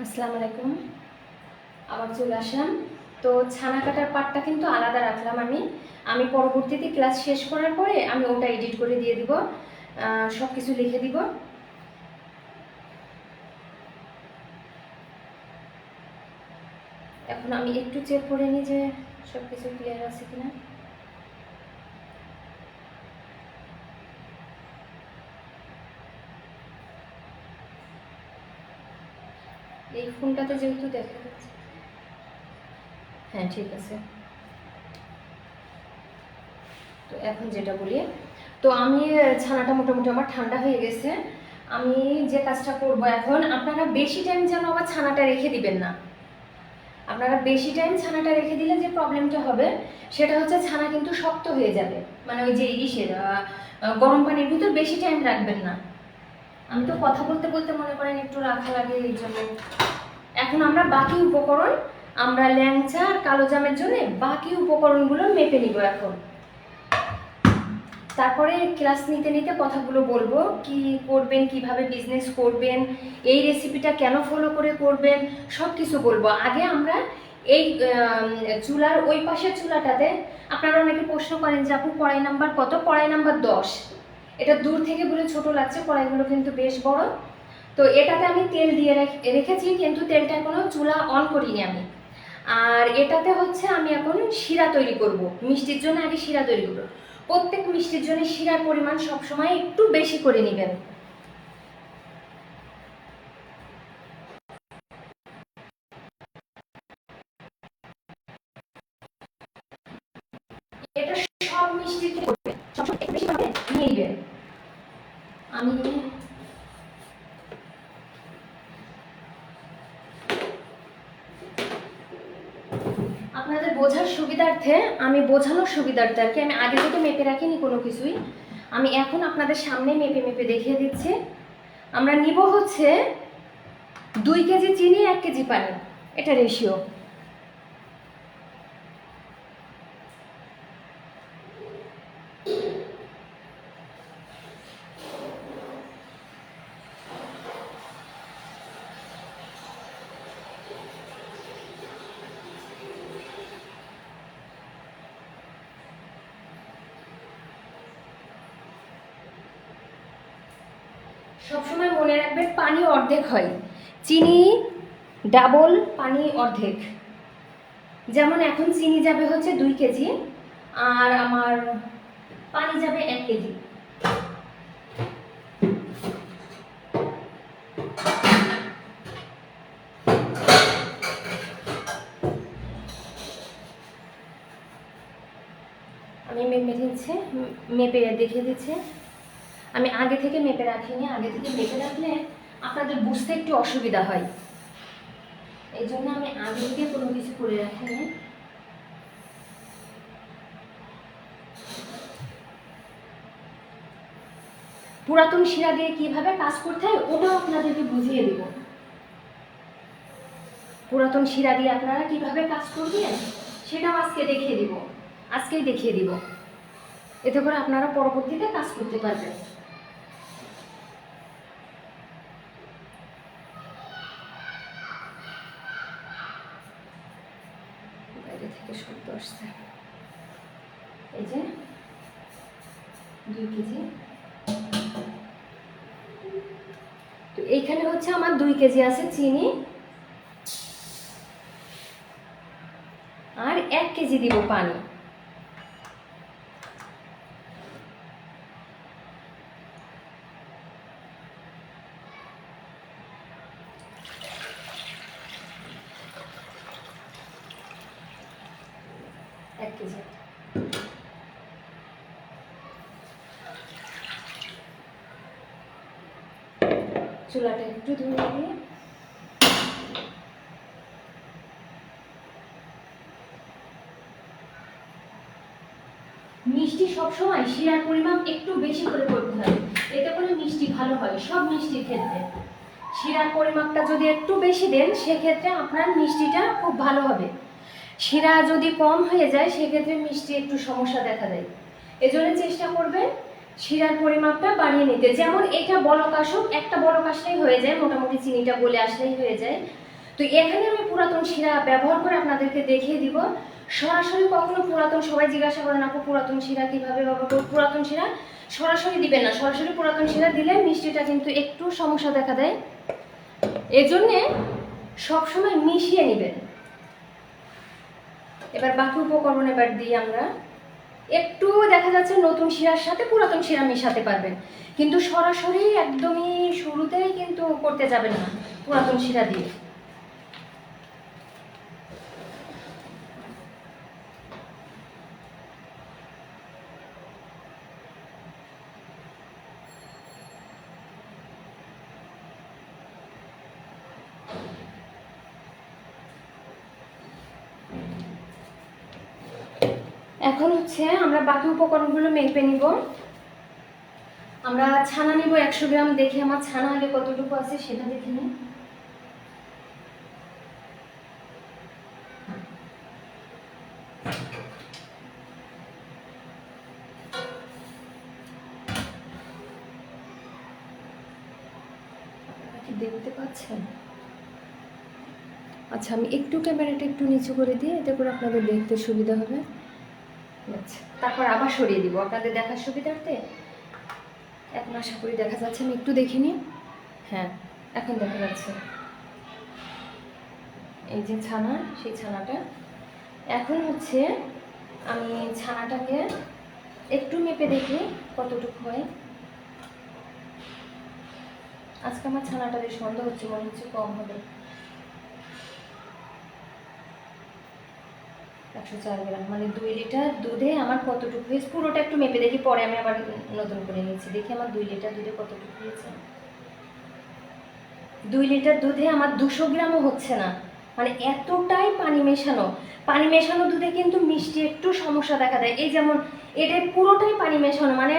আসসালামু আলাইকুম। আবার চলে আসলাম। তো ছানা কাটার পার্টটা কিন্তু আলাদা রাখলাম আমি পরবর্তীতে ক্লাস শেষ করার পরে আমি ওটা এডিট করে দিয়ে দিব, সব কিছু লিখে দিব। এখন আমি একটু চেক করে নিই যে সব কিছু ক্লিয়ার আছে কিনা। এই ফোনটাতে যেহেতু দেখা যাচ্ছে, হ্যাঁ ঠিক আছে। তো এখন যেটা বলি, তো আমি ছানাটা মোটামুটি আমার ঠান্ডা হয়ে গেছে। আমি যে কাজটা করব এখন, আপনারা বেশি টাইম যেন আবার ছানাটা রেখে দিবেন না। আপনারা বেশি টাইম ছানাটা রেখে দিলে যে প্রবলেমটা হবে সেটা হচ্ছে ছানা কিন্তু শক্ত হয়ে যাবে, মানে ওই যে ইসের গরম পানির ভিতর বেশি টাইম রাখবেন না। আমি তো কথা বলতে বলতে মনে করেন একটু রাখা লাগে, এই জন্য। এখন আমরা বাকি উপকরণ, আমরা ল্যাংচা আর কালো জামের জন্য বাকি উপকরণগুলো মেপে নিব এখন। তারপরে ক্লাস নিতে নিতে কথাগুলো বলবো, কি করবেন, কিভাবে বিজনেস করবেন, এই রেসিপিটা কেন ফলো করে করবেন, সব কিছু বলবো। আগে আমরা এই চুলার ওই পাশের চুলাটাতে, আপনারা অনেকে প্রশ্ন করেন যে আপু কড়াই নাম্বার কত? কড়াই নাম্বার 10। এটা দূর থেকে বলে ছোট লাগছে, কড়াইগুলো কিন্তু বেশ বড়। তো এটাতে আমি তেল দিয়ে রেখেছি, কিন্তু তেলটা এখনো চুলা অন করিনি আমি। আর এটাতে হচ্ছে আমি এখন শিরা তৈরি করব, মিষ্টির জন্য আগে শিরা তৈরি করবো। প্রত্যেক মিষ্টির জন্য শিরার পরিমাণ সবসময় একটু বেশি করে নেবেন। এটা সব মিষ্টিতে করবে, সবসময় একটু বেশি করে নিয়ে নেবেন। আমি আপনাদের বোঝার সুবিধার্থে, আমি বোঝানোর সুবিধার্থে আর কি, আমি আগে থেকে মেপে রাখিনি কোনো কিছুই। আমি এখন আপনাদের সামনে মেপে মেপে দেখিয়ে দিচ্ছি। আমরা নিব হচ্ছে 2 কেজি চিনি, 1 কেজি পানি, এটা রেশিও। সবসময় মনে রাখবেন পানি অর্ধেক হয়, চিনি ডাবল, পানি অর্ধেক। যেমন এখন চিনি যাবে হচ্ছে 2 কেজি, আর আমার পানি যাবে 1 কেজি। আমি মেপে দিচ্ছি, মেপে দেখিয়ে দিচ্ছি। আমি আগে থেকে মেপে রাখিনি, আগে থেকে মেপে রাখলে আপনাদের বুঝতে একটু অসুবিধা হয়, এই জন্য আমি আগে থেকে কোনো কিছু করে রাখিনি। পুরাতন শিরা দিয়ে কিভাবে কাজ করতে হয় ওটাও আপনাদেরকে বুঝিয়ে দেব। পুরাতন শিরা দিয়ে আপনারা কিভাবে কাজ করবেন সেটাও আজকে দেখিয়ে দিব, আজকেই দেখিয়ে দিব। এতে করে আপনারা পরবর্তীতে কাজ করতে পারবেন। বাইরে থেকে শব্দ আসছে। এই যে 2 কেজি, তো এইখানে হচ্ছে আমার 2 কেজি আছে চিনি, আর 1 কেজি দিব পানি। চুলাটা একটু ধরে দিয়ে মিষ্টি সবসময় শিরার পরিমাণ একটু বেশি করে করতে হয়, এতে করে মিষ্টি ভালো হয় সব মিষ্টির ক্ষেত্রে। শিরার পরিমাপটা যদি একটু বেশি দেন সেক্ষেত্রে আপনার মিষ্টিটা খুব ভালো হবে। শিরা যদি কম হয়ে যায় সেক্ষেত্রে মিষ্টি একটু সমস্যা দেখা দেয়। এজন্য চেষ্টা করবেন শিরার পরিমাপটা বাড়িয়ে নিতে। যেমন এটা বলক আসুক, একটা বলক আসলেই হয়ে যায়, মোটামুটি চিনিটা গলে আসলেই হয়ে যায়। তো এখানে আমি পুরাতন শিরা ব্যবহার করে আপনাদেরকে দেখিয়ে দিব। সরাসরি কখনো পুরাতন, সবাই জিজ্ঞাসা করেন আপু পুরাতন শিরা কিভাবে ব্যবহার করব। পুরাতন শিরা সরাসরি দিবেন না, সরাসরি পুরাতন শিরা দিলে মিষ্টিটা কিন্তু একটু সমস্যা দেখা দেয়, এজন্যে সবসময় মিশিয়ে নেবেন। এবার বাকি উপকরণ এবার দিই আমরা। একটু দেখা যাচ্ছে নতুন শিরার সাথে পুরাতন শিরা মিশাতে পারবেন, কিন্তু সরাসরি একদমই শুরুতেই কিন্তু করতে যাবেন না পুরাতন শিরা দিয়ে। এখন হচ্ছে আমরা বাকি উপকরণগুলো মেপে নিব। আমরা ছানা নিব 100 গ্রাম। দেখি আমার ছানা আগে কতটুকু আছে সেটা দেখে নিই। দেখতে পাচ্ছেন? আচ্ছা, আমি একটু ক্যামেরাটা একটু নিচু করে দিই, এতে করে আপনাদের দেখতে সুবিধা হবে। আচ্ছা, তারপর আবার সরিয়ে দিব আপনাদের দেখার সুবিধার্থে। এখন আশা করি দেখা যাচ্ছে, আমি একটু দেখে নিই। হ্যাঁ, এখন দেখা যাচ্ছে। এই যে ছানা, সেই ছানাটা। এখন হচ্ছে আমি ছানাটাকে একটু মেপে দেখি কতটুকু হয়। আজকে আমার ছানাটা বেশ সন্দেহ হচ্ছে, মনে হচ্ছে কম হবে। 104 গ্রাম, মানে 2 লিটার দুধে আমার কতটুকু হয়েছে পুরোটা একটু মেপে দেখি, পরে আমি আবার নতুন করে নিচ্ছি। দেখি আমার 2 লিটার দুধে কতটুকু হয়েছে। 2 লিটার দুধে আমার 200 গ্রামও হচ্ছে না, মানে এতটাই পানি মেশানো। পানি মেশানো দুধে কিন্তু মিষ্টি একটু সমস্যা দেখা দেয়। এই যেমন এটা পুরোটাই পানি মেশানো, মানে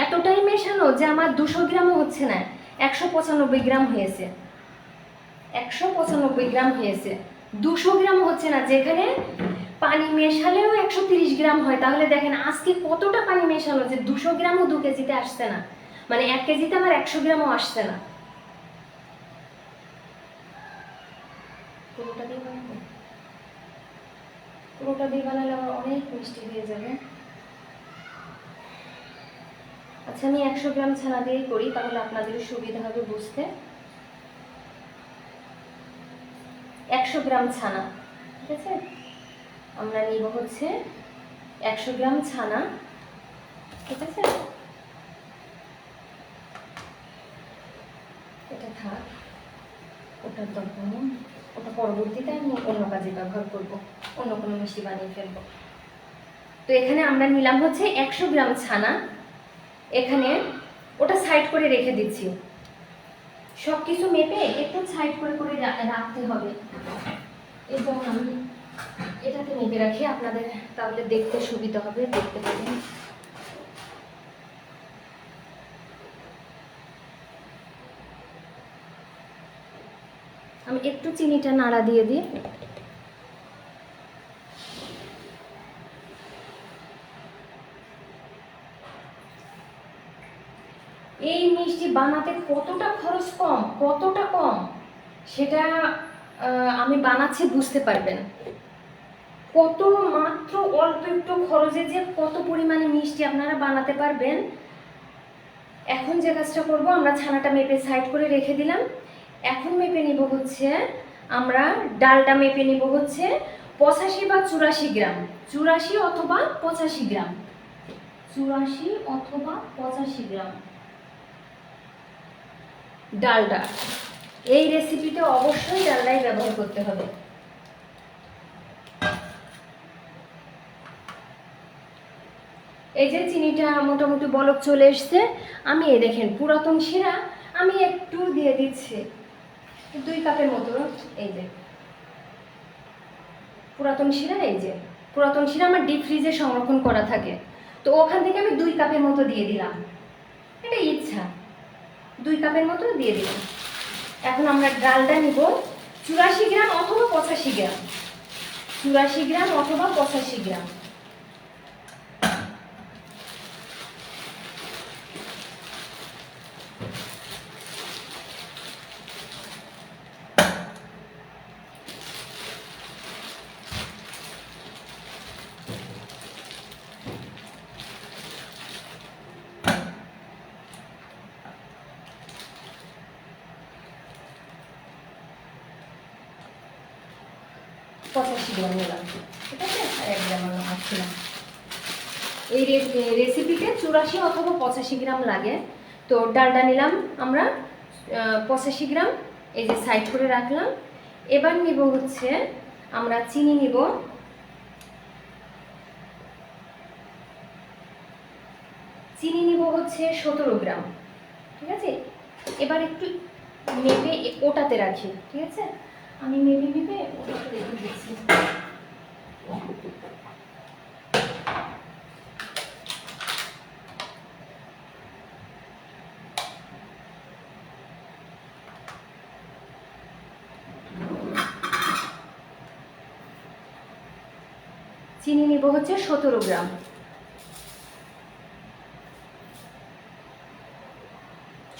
এতটাই মেশানো যে আমার 200 গ্রামও হচ্ছে না, 195 গ্রাম হয়েছে। 195 গ্রাম হয়েছে, 200 গ্রাম হচ্ছে না। যেখানে পানি মেশালেও 130 গ্রাম হয়, তাহলে দেখেন আজকে কতটা পানি মেশানো যে 200 গ্রামও 2 কেজিতে আসছে না, মানে 1 কেজিতে আমার 100 গ্রামও আসছে না। পুরোটা দিয়ে বানাবো, পুরোটা দিয়ে বানালে আমার অনেক মিষ্টি হয়ে যাবে। আচ্ছা, আমি 100 গ্রাম ছানা দিয়েই করি, তাহলে আপনাদের সুবিধা হবে বুঝতে। 100 গ্রাম ছানা, ঠিক আছে? আমরা নিব হচ্ছে 100 গ্রাম ছানা, ঠিক আছে? এটা থাক, ওটার দরকার নেই, ওটা পরবর্তীতে আমি অন্য কাজে ব্যবহার করব, অন্য কোনো মিষ্টি বানিয়ে ফেলবো। তো এখানে আমরা নিলাম হচ্ছে 100 গ্রাম ছানা। এখানে ওটা সাইড করে রেখে দিচ্ছি। সব কিছু মেপে একটু সাইড করে করে রাখতে হবে। এই জন্য আমি এটাতে মেপে রাখি, আপনাদের তাহলে দেখতে সুবিধা হবে, দেখতে পাবেন। আমি একটু চিনিটা নাড়া দিয়ে দিই। এই মিষ্টি বানাতে কতটা খরচ কম, কতটা কম সেটা আমি বানাচ্ছি বুঝতে পারবেন। কত মাত্র অল্প একটু খরচে যে কত পরিমাণে মিষ্টি আপনারা বানাতে পারবেন। এখন যে কাজটা করব, আমরা ছানাটা মেপে সাইড করে রেখে দিলাম। এখন মেপে নিব হচ্ছে, আমরা ডালটা মেপে নিব হচ্ছে 85 বা 84 গ্রাম, 84 অথবা 85 গ্রাম, 84 অথবা 85 গ্রাম ডালডা। এই রেসিপিতে অবশ্যই ডালডাই ব্যবহার করতে হবে। এই যে চিনিটা মোটামুটি বলক চলে এসছে। আমি এই দেখেন পুরাতন শিরা আমি একটু দিয়ে দিচ্ছি 2 কাপের মতো। এই যে পুরাতন শিরা, এই যে পুরাতন শিরা আমার ডিপ ফ্রিজে সংরক্ষণ করা থাকে, তো ওখান থেকে আমি 2 কাপের মতো দিয়ে দিলাম। এটা ইচ্ছা, 2 কাপের মতো দিয়ে দিলাম। এখন আমরা ডালটা নিব 84 গ্রাম অথবা 85 গ্রাম, 84 গ্রাম অথবা 85 গ্রাম। 85 গ্রাম নিলাম, ঠিক আছে, আর 1 গ্রাম আছে না। এই রেসিপিতে 84 অথবা 85 গ্রাম লাগে। তো ডালটা নিলাম আমরা 85 গ্রাম, এই যে সাইড করে রাখলাম। এবার নিব হচ্ছে আমরা চিনি নিব, চিনি নিব হচ্ছে 17 গ্রাম, ঠিক আছে। এবার একটু মেপে ওটাতে রাখি, ঠিক আছে, আমি মেপে মেপে ওটাতে রেখে দিচ্ছি। চিনি নিব হচ্ছে 17 গ্রাম,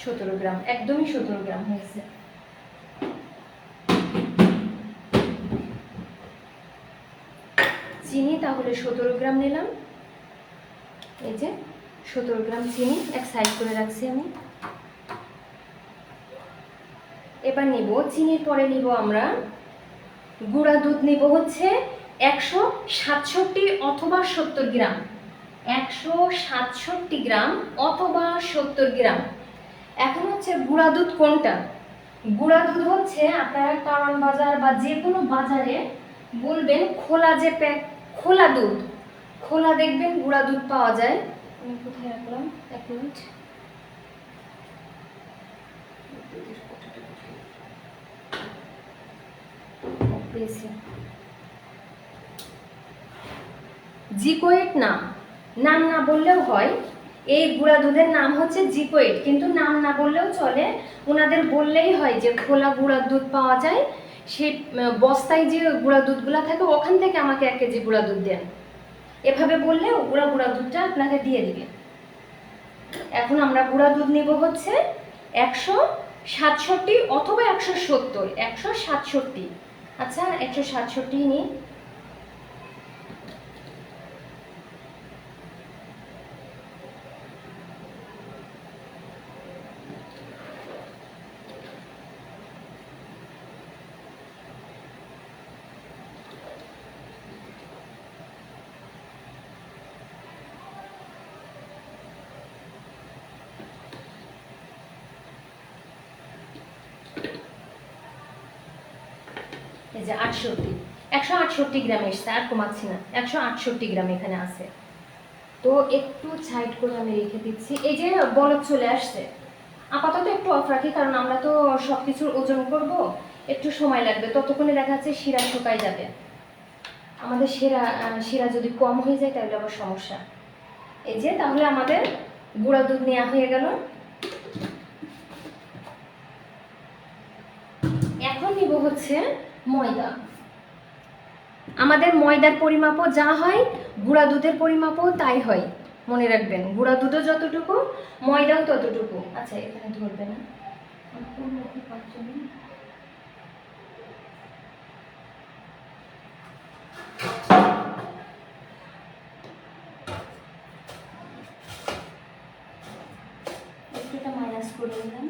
17 গ্রাম, একদমই 17 গ্রাম হয়েছে। চিনি তাহলে 17 গ্রাম নিলাম, এই যে 17 গ্রাম চিনি এক সাইড করে রাখছি আমি। এবার নিব চিনির পরে নিব আমরা গুঁড়া দুধ নিব হচ্ছে 167 অথবা 70 গ্রাম, 167 গ্রাম অথবা 70 গ্রাম। এখন হচ্ছে গুঁড়া দুধ কোনটা? গুঁড়া দুধ হচ্ছে আপনারা কারণ বাজার বা যে কোনো বাজারে বলবেন খোলা, যে খোলা দুধ, খোলা দেখবেন গুঁড়া দুধ পাওয়া যায়। আমি কোথায় রাখলাম, 1 মিনিট, জিকোয়েট নাম না বললেও হয়, এই গুঁড়া দুধের নাম হচ্ছে জিকোয়েট, কিন্তু নাম না বললেও চলে, ওনাদের বললেই হয় যে খোলা গুঁড়া দুধ পাওয়া যায়, সেই বস্তায় যে গুঁড়া দুধগুলা থাকে ওখান থেকে আমাকে 1 কেজি গুঁড়া দুধ দেন, এভাবে বললে গুঁড়া দুধটা আপনাকে দিয়ে দিবে। এখন আমরা গুঁড়া দুধ নিব হচ্ছে 167 অথবা 170, 167, আচ্ছা 167 নিই। এই যে 168 গ্রাম এসছে, আর কমাচ্ছি না, 168 গ্রাম এখানে আছে। তো একটু সাইড করে আমি রেখে দিচ্ছি। এই যে বলক চলে আসছে, আপাতত একটু অফ রাখি, কারণ আমরা তো সব কিছুর ওজন করব, একটু সময় লাগবে, ততক্ষণে দেখা যাচ্ছে শিরা শুকায় যাবে। আমাদের শিরা যদি কম হয়ে যায় তাহলে আবার সমস্যা। এই যে তাহলে আমাদের গুঁড়া দুধ নেওয়া হয়ে গেল। এখন নিব হচ্ছে ময়দা। আমাদের ময়দার পরিমাপও যা হয় গুঁড়া দুধের পরিমাপও তাই হয়, মনে রাখবেন, গুঁড়া দুধও যতটুকু ময়দাও ততটুকু। আচ্ছা এখানে ধরবে না, একটুটা মাইনাস করে দিলাম।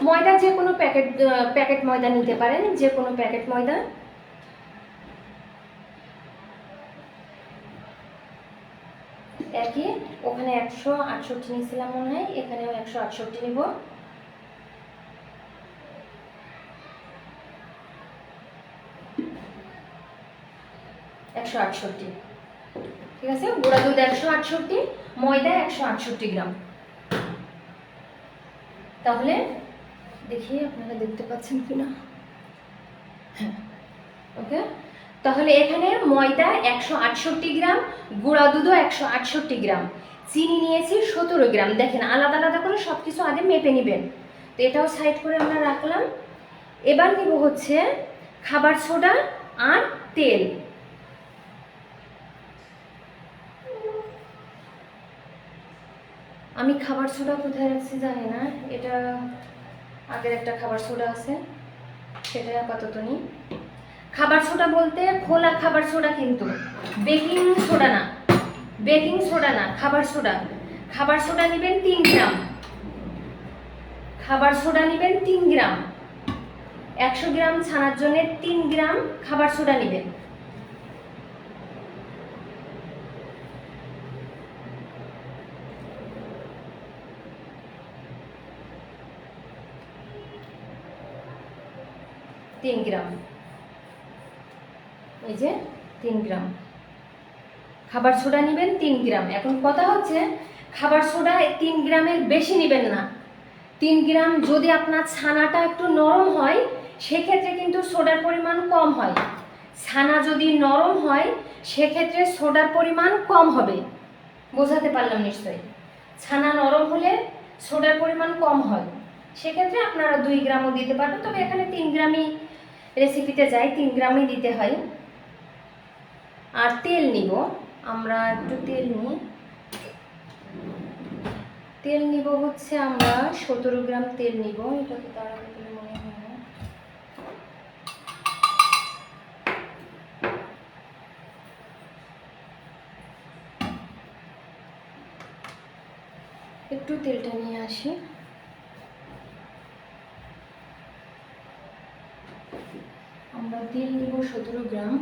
ময়দা যে কোনো প্যাকেট ময়দা নিতে পারেন, যে কোনো প্যাকেট ময়দা। একই, ওখানে 168 নিয়েছিলাম মনে হয়, এখানেও 168 নিব। ঠিক আছে, গুঁড়া দুধ 168, ময়দা 168 গ্রাম। তাহলে দেখি আপনারা দেখতে পাচ্ছেন কিনা, হ্যাঁ ওকে। তাহলে এখানে ময়দা 168 গ্রাম, গুঁড়া দুধও 168 গ্রাম, চিনি নিয়েছি 17 গ্রাম। দেখেন আলাদা আলাদা করে সব কিছু আগে মেপে নেবেন। তো এটাও সাইড করে আমরা রাখলাম। এবার নিব হচ্ছে খাবার সোডা আর তেল। আমি খাবার সোডা কোথায় রাখছি জানি না, এটা আগের একটা খাবার সোডা আছে, সেটা আপাতত নিই। খাবার সোডা বলতে খোলা খাবার সোডা, কিন্তু বেকিং সোডা না, বেকিং সোডা না, খাবার সোডা। খাবার সোডা নেবেন 3 গ্রাম, খাবার সোডা নেবেন 3 গ্রাম। 100 গ্রাম ছানার জন্য 3 গ্রাম খাবার সোডা নেবেন। তিন গ্রাম, এই যে 3 গ্রাম খাবার সোডা নেবেন 3 গ্রাম। এখন কথা হচ্ছে খাবার সোডা 3 গ্রামের বেশি নেবেন না। 3 গ্রাম যদি আপনার ছানাটা একটু নরম হয় সেক্ষেত্রে কিন্তু সোডার পরিমাণ কম হয়। ছানা যদি নরম হয় সেক্ষেত্রে সোডার পরিমাণ কম হবে। বোঝাতে পারলাম নিশ্চয়ই? ছানা নরম হলে সোডার পরিমাণ কম হয়, সেক্ষেত্রে আপনারা 2 গ্রামও দিতে পারবেন, তবে এখানে 3 গ্রামই রেসিপিতে যায়, 3 গ্রামই দিতে হয়। আর তেল নিব আমরা, একটু তেল নিব হচ্ছে আমরা 17 গ্রাম তেল নিব। এটা তো তাড়াতাড়ি করে মনে হয় না। একটু তেলটা নিয়ে আসি। আমরা তেল নিব 17 গ্রাম।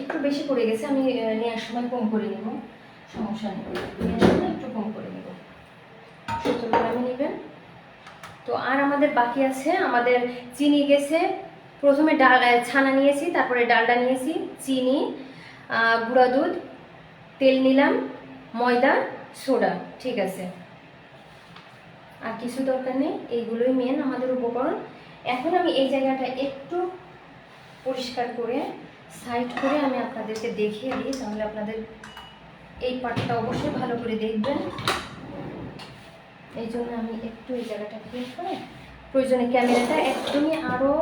একটু বেশি পড়ে গেছে, আমি নেওয়ার সময় কম করে নেব, সমস্যা নেই। নেওয়ার সময় একটু কম করে নেব। 17 গ্রামে নেবেন। তো আর আমাদের বাকি আছে, আমাদের চিনি গেছে, প্রথমে ডাল ছানা নিয়েছি, তারপরে ডালডা নিয়েছি, চিনি, গুঁড়া দুধ, তেল নিলাম, ময়দা, সোডা। ঠিক আছে, আর কিছু দরকার নেই, এইগুলোই মেন আমাদের উপকরণ। এখন আমি এই জায়গাটা একটু পরিষ্কার করে সাইড করে আমি আপনাদেরকে দেখিয়ে দিই, তাহলে আপনাদের এই পার্টটা অবশ্যই ভালো করে দেখবেন। এই জন্য আমি একটু এই জায়গাটা ক্লিন করে প্রয়োজনে ক্যামেরাটা একদমই আরও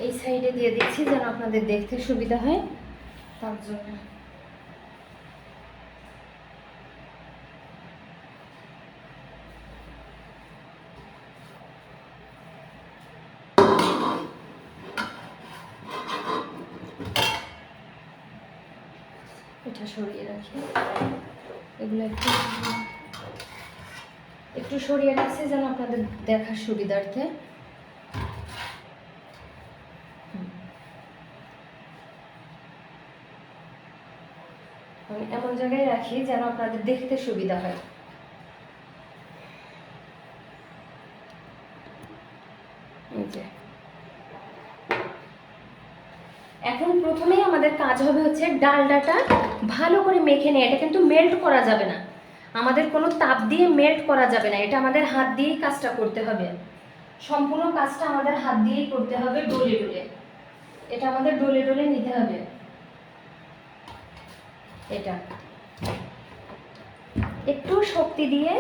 এই সাইডে দিয়ে দিচ্ছি যেন আপনাদের দেখতে সুবিধা হয়, তার জন্য। এটা সরিয়ে রাখি, এগুলো একটু সরিয়ে রাখছি যেন আপনাদের দেখার সুবিধার্থে। আমি এমন জায়গায় রাখি যেন আপনাদের দেখতে সুবিধা হয়। এই যে এখন প্রথমেই আমাদের কাজ হবে হচ্ছে ডালডাটা ভালো করে মেখে নিয়ে, এটা কিন্তু মেল্ট করা যাবে না, আমাদের কোনো তাপ দিয়ে মেল্ট করা যাবে না, এটা আমাদের হাত দিয়েই কাজটা করতে হবে। সম্পূর্ণ কাজটা আমাদের হাত দিয়েই করতে হবে, ডলে ডলে। এটা আমাদের ডলে ডলে নিতে হবে। এটা একটু শক্তি দিয়ে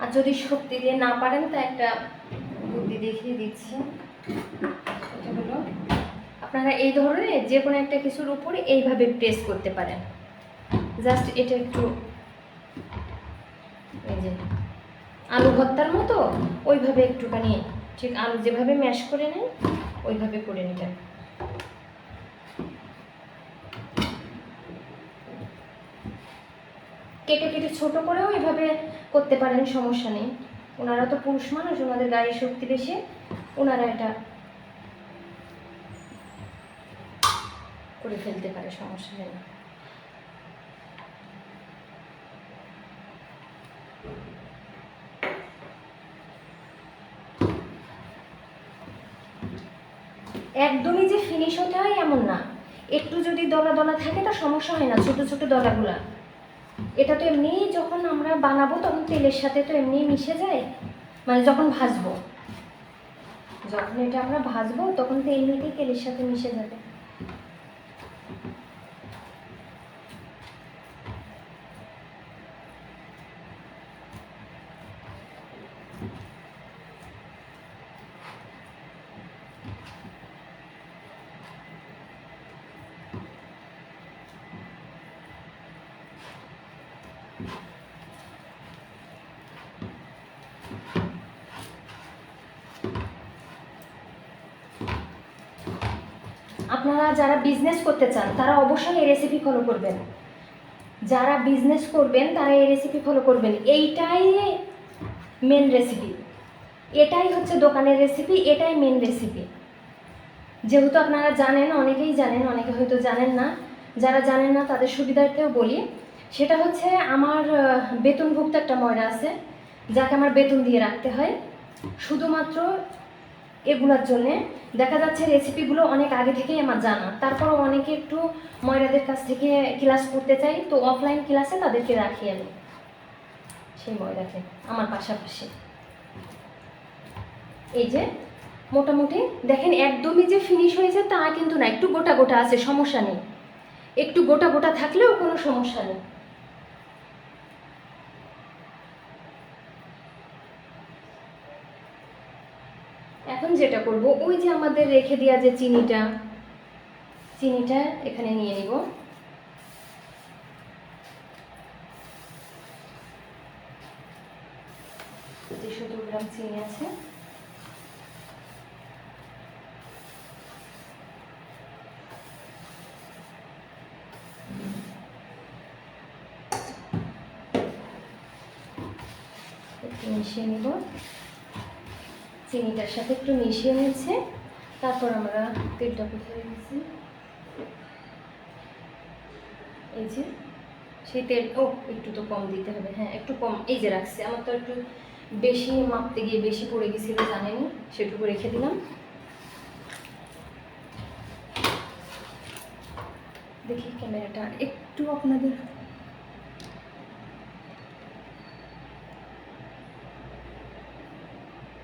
আর যদি শক্তি দিয়ে না পারেন তা একটা বুদ্ধি দেখিয়ে দিচ্ছি। এটা হলো আপনারা এই ধরনের যে কোনো একটা কিছুর উপরে এইভাবে প্রেস করতে পারেন, জাস্ট এটা একটু, এই যে আলু ভর্তার মতো ওইভাবে একটুখানি, ঠিক আলু যেভাবে ম্যাশ করে নেয় ওইভাবে করে নেবেন। কেটে কেটে ছোট করেও এভাবে করতে পারেন, সমস্যা নেই। ওনারা তো পুরুষ মানুষ, ওনাদের গায়ে শক্তি বেশি, ওনারা এটা করে ফেলতে পারে, সমস্যা নেই। একদমই যে ফিনিশ হতে হয় এমন না, একটু যদি দলা দলা থাকে তা সমস্যা হয় না, ছোট ছোট দলাগুলা। এটা তো এমনি যখন আমরা বানাবো তখন তেলের সাথে তো এমনি মিশে যায়, মানে যখন ভাজবো, যখন এটা আমরা ভাজবো তখন তো এমনিতেই তেলের সাথে মিশে যাবে। আপনারা যারা বিজনেস করতে চান তারা অবশ্যই এই রেসিপি ফলো করবেন। যারা বিজনেস করবেন তারা এই রেসিপি ফলো করবেন। এইটাই মেন রেসিপি, এটাই হচ্ছে দোকানের রেসিপি, এটাই মেন রেসিপি। যেহেতু আপনারা জানেন, অনেকেই জানেন, অনেকে হয়তো জানেন না। যারা জানেন না তাদের সুবিধার্থেও বলি, সেটা হচ্ছে আমার বেতনভুক্ত একটা ময়রা আছে, যাকে আমার বেতন দিয়ে রাখতে হয় শুধুমাত্র এগুলোর জন্যে। দেখা যাচ্ছে রেসিপিগুলো অনেক আগে থেকেই আমার জানা, তারপরও অনেকে একটু ময়রাদের কাছ থেকে ক্লাস করতে চাই, তো অফলাইন ক্লাসে তাদেরকে রাখি আমি সেই ময়রাকে আমার পাশাপাশি। এই যে মোটামুটি দেখেন একদমই যে ফিনিশ হয়েছে তা কিন্তু না, একটু গোটা গোটা আছে, সমস্যা নেই। একটু গোটা গোটা থাকলেও কোনো সমস্যা নেই। এখন যেটা করব, ওই যে আমাদের রেখে দেওয়া যে চিনিটা এখানে নিয়ে নিব। 200 গ্রাম চিনি আছে। একটু মিশিয়ে নিব, চিনিটার সাথে একটু মিশিয়ে নিচ্ছে। তারপর আমরা তেলটা কোথায় রেখেছি, এই যে সেই তেল, একটু তো কম দিতে হবে, হ্যাঁ একটু কম, এই যে রাখছি। আমার তো একটু বেশি মাপতে গিয়ে বেশি পড়ে গেছিল, জানেনি, সেটুকু রেখে দিলাম। দেখি ক্যামেরাটা একটু আপনাদের,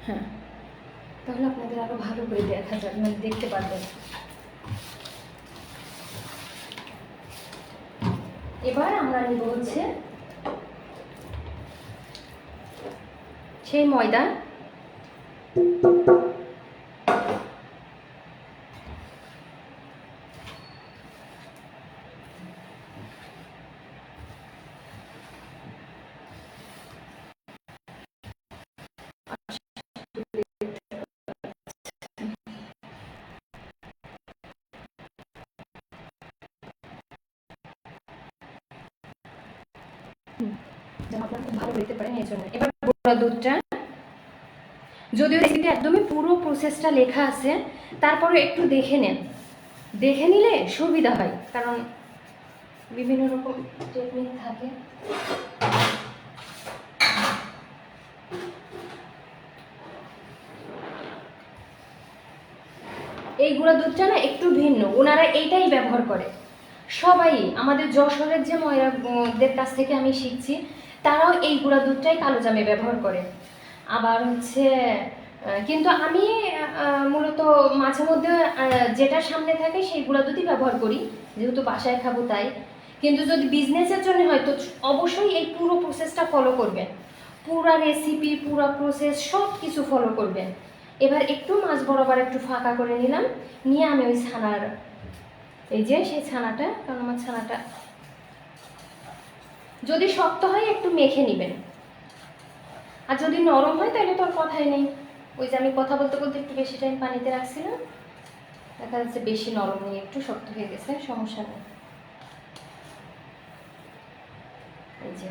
হ্যাঁ তাহলে আপনাদের আরো ভালো করে দেখা যাবে, মানে দেখতে পারবেন। এবার আমরা নিব হচ্ছে সেই ময়দা। যেন আপনারা খুব ভালো দেখতে পারেন, এই জন্য। এবার গুঁড়া দুধটা, যদিও রেসিপিতে একদমই পুরো প্রসেসটা লেখা আছে, তারপরে একটু দেখে নেন, দেখে নিলে সুবিধা হয়, কারণ বিভিন্ন রকম টেকনিক থাকে। এই গুঁড়া দুধটা না একটু ভিন্ন, ওনারা এইটাই ব্যবহার করে সবাই। আমাদের যশোরের যে ময়রাদের কাছ থেকে আমি শিখছি, তারাও এই গুঁড়া দুধটাই কালো জামে ব্যবহার করে। আবার হচ্ছে কিন্তু আমি মূলত মাঝে মধ্যে যেটা সামনে থাকে সেই গুঁড়া দুধই ব্যবহার করি, যেহেতু বাসায় খাবো তাই। কিন্তু যদি বিজনেসের জন্য হয় তো অবশ্যই এই পুরো প্রসেসটা ফলো করবেন, পুরো রেসিপি, পুরো প্রসেস সব কিছু ফলো করবেন। এবার একটু মাছ বরাবর একটু ফাঁকা করে নিলাম, নিয়ে আমি ওই ছানার, এই যে সেই ছানাটা, কারণ আমার ছানাটা যদি শক্ত হয় একটু মেখে নেবেন, আর যদি নরম হয় তাহলে তো আর কথাই নেই। ওই যে আমি কথা বলতে বলতে একটু বেশি টাইম পানিতে রাখছিলাম, দেখা যাচ্ছে বেশি নরম নেই, একটু শক্ত হয়ে গেছে, সমস্যা নেই। এই যে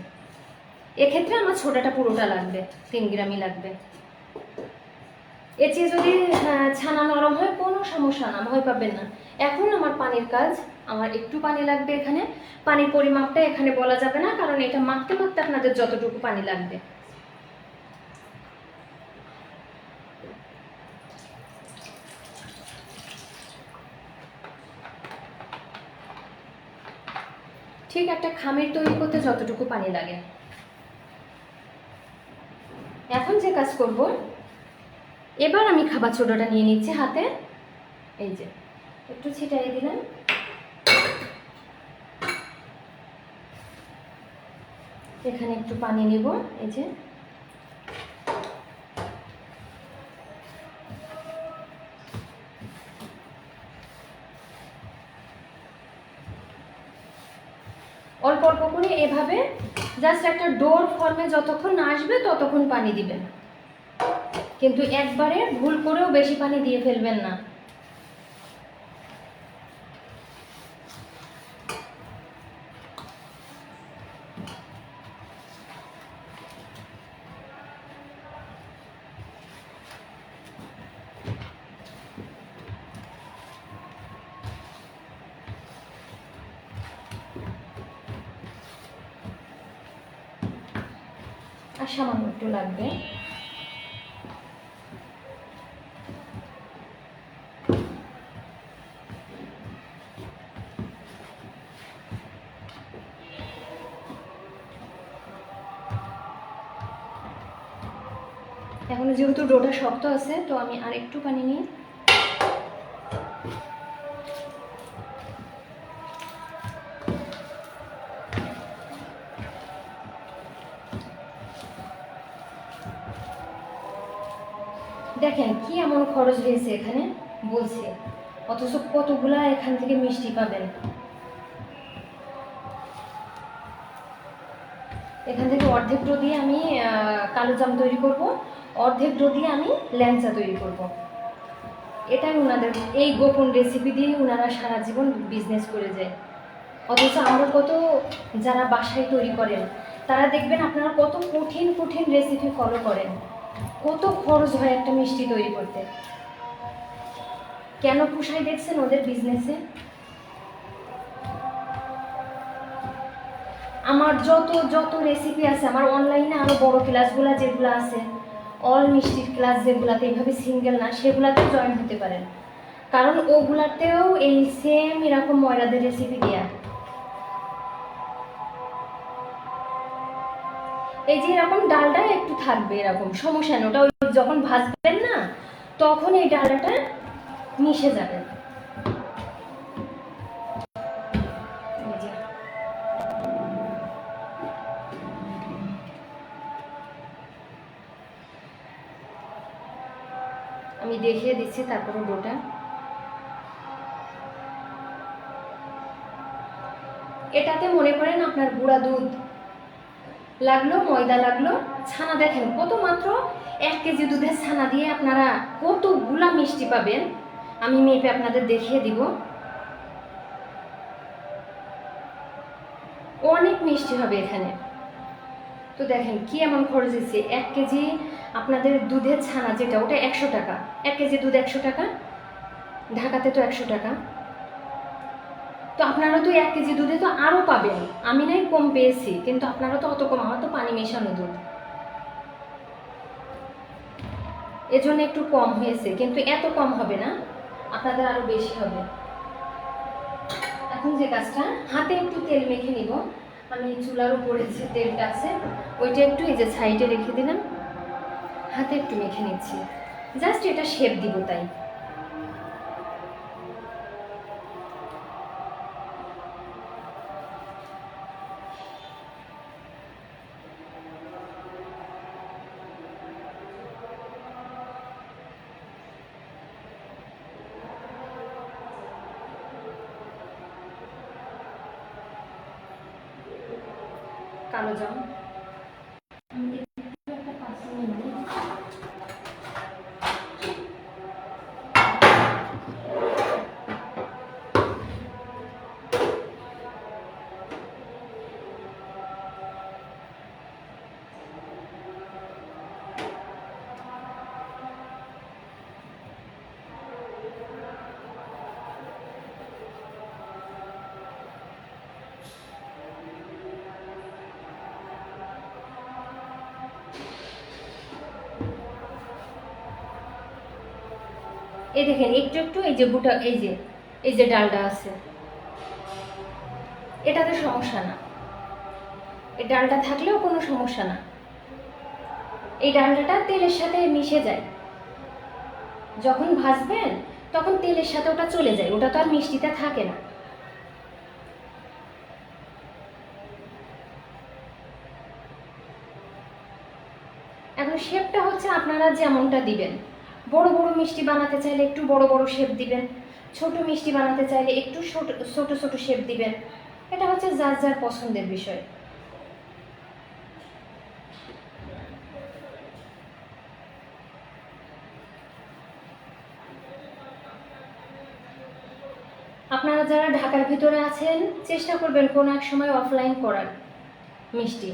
এক্ষেত্রে আমার ছোটাটা পুরোটা লাগবে, 3 গ্রামই লাগবে। এর চেয়ে যদি ছানা নরম হয় কোনো সমস্যা না, ভয় পাবেন না। এখন আমার পানির কাজ, আমার একটু পানি লাগবে এখানে। পানির পরিমাপটা এখানে বলা যাবে না, কারণ এটা মাখতে মাখতে আপনাদের যতটুকু পানি লাগবে। ঠিক একটা খামির তৈরি করতে যতটুকু পানি লাগে। এখন যে কাজ করব, এবার আমি খাবার সোডাটা নিয়ে নিচ্ছি হাতে, এই যে একটু ছিটাই দিলাম। এখানে একটু পানি নেব, এই যে অল্প অল্প করে এভাবে জাস্ট একটা ডোর ফর্মে যতক্ষণ না আসবে ততক্ষণ পানি দিবেন, কিন্তু একবারে ভুল করেও বেশি পানি দিয়ে ফেলবেন না। আর সামান্য একটু লাগবে। এখন যেহেতু ডোটা শক্ত আছে, তো আমি আর একটু পানি নিই। দেখেন কি এমন খরচ হয়েছে এখানে বলছে, অথচ কতগুলা এখান থেকে মিষ্টি পাবেন। এখান থেকে অর্ধেক ডো দিয়ে আমি কালো জাম তৈরি করব, অর্ধেক ডো দিয়ে আমি ল্যাংচা তৈরি করব। এটাই ওনাদের এই গোপন রেসিপি দিয়ে ওনারা সারা জীবন বিজনেস করে যায়। অথচ আমরা কত যারা বাসায় তৈরি করেন তারা দেখবেন আপনারা কত কঠিন কঠিন রেসিপি ফলো করেন, কত খরচ হয় একটা মিষ্টি তৈরি করতে। কেন পুষাই দেখছেন ওদের বিজনেসে? আমার যত যত রেসিপি আছে, আমার অনলাইনে আরও বড় ক্লাসগুলো যেগুলো আছে, অল মিষ্টির ক্লাস যেগুলাতে এইভাবে সিঙ্গেল না, সেগুলাতে জয়েন হতে পারেন। কারণ ওগুলাতেও এই সেম এরকম ময়দাদের রেসিপি দেয়া। এই যে এরকম ডালটা একটু থাকবে, এরকম সমস্যা নেই, ওটা যখন ভাজবেন না তখন এই ডালটা মিশে যাবে। আমি দেখিয়ে দিচ্ছি তারপরে ডোটা। এটাতে মনে করেন আপনার গুঁড়া দুধ লাগলো, ময়দা লাগলো, ছানা দেখেন কত, মাত্র 1 কেজি দুধের ছানা দিয়ে আপনারা কতগুলা মিষ্টি পাবেন। আমি মেপে আপনাদের দেখিয়ে দিব। অনেক মিষ্টি হবে এখানে। তো দেখেন কি এমন খরচ হয়েছে। 1 কেজি আপনাদের দুধের ছানা যেটা, ওটা 100 টাকা। 1 কেজি দুধ 100 টাকা, ঢাকাতে তো 100 টাকা। তো আপনারা তো 1 কেজি দুধে তো আরও পাবেন। আমি নাই কম পেয়েছি, কিন্তু আপনারা তো অত কম, আমার তো পানি মেশানো দুধ, এজন্য একটু কম হয়েছে, কিন্তু এত কম হবে না, আপনাদের আরও বেশি হবে। এখন যে কাজটা, হাতে একটু তেল মেখে নিব। আমি চুলার উপরে যে তেলটা আছে ওইটা একটু এই যে সাইডে রেখে দিলাম, হাতে একটু মেখে নিচ্ছি, জাস্ট এটা শেপ দিব তাই। কালো জাম একটা পাত্র নিয়ে নিই। এই দেখেন একটু একটু এই যে বুটা, এই যে ডালটা আছে, এটাতে সমস্যা না, এই ডালটা থাকলেও কোনো সমস্যা না। এই ডালটা তেলের সাথে মিশে যায়, যখন ভাজবেন তখন তেলের সাথে ওটা চলে যায়, ওটা তো আর মিষ্টিতে থাকে না। এখন শেপটা হচ্ছে আপনারা যেমনটা দিবেন। বড় বড় মিষ্টি বানাতে চাইলে একটু বড় বড় শেপ দিবেন, ছোট মিষ্টি বানাতে চাইলে একটু ছোট ছোট শেপ দিবেন। এটা হচ্ছে যার যার পছন্দের বিষয়। আপনারা যারা ঢাকার ভিতরে আছেন চেষ্টা করবেন কোনো এক সময় অফলাইন করার মিষ্টি।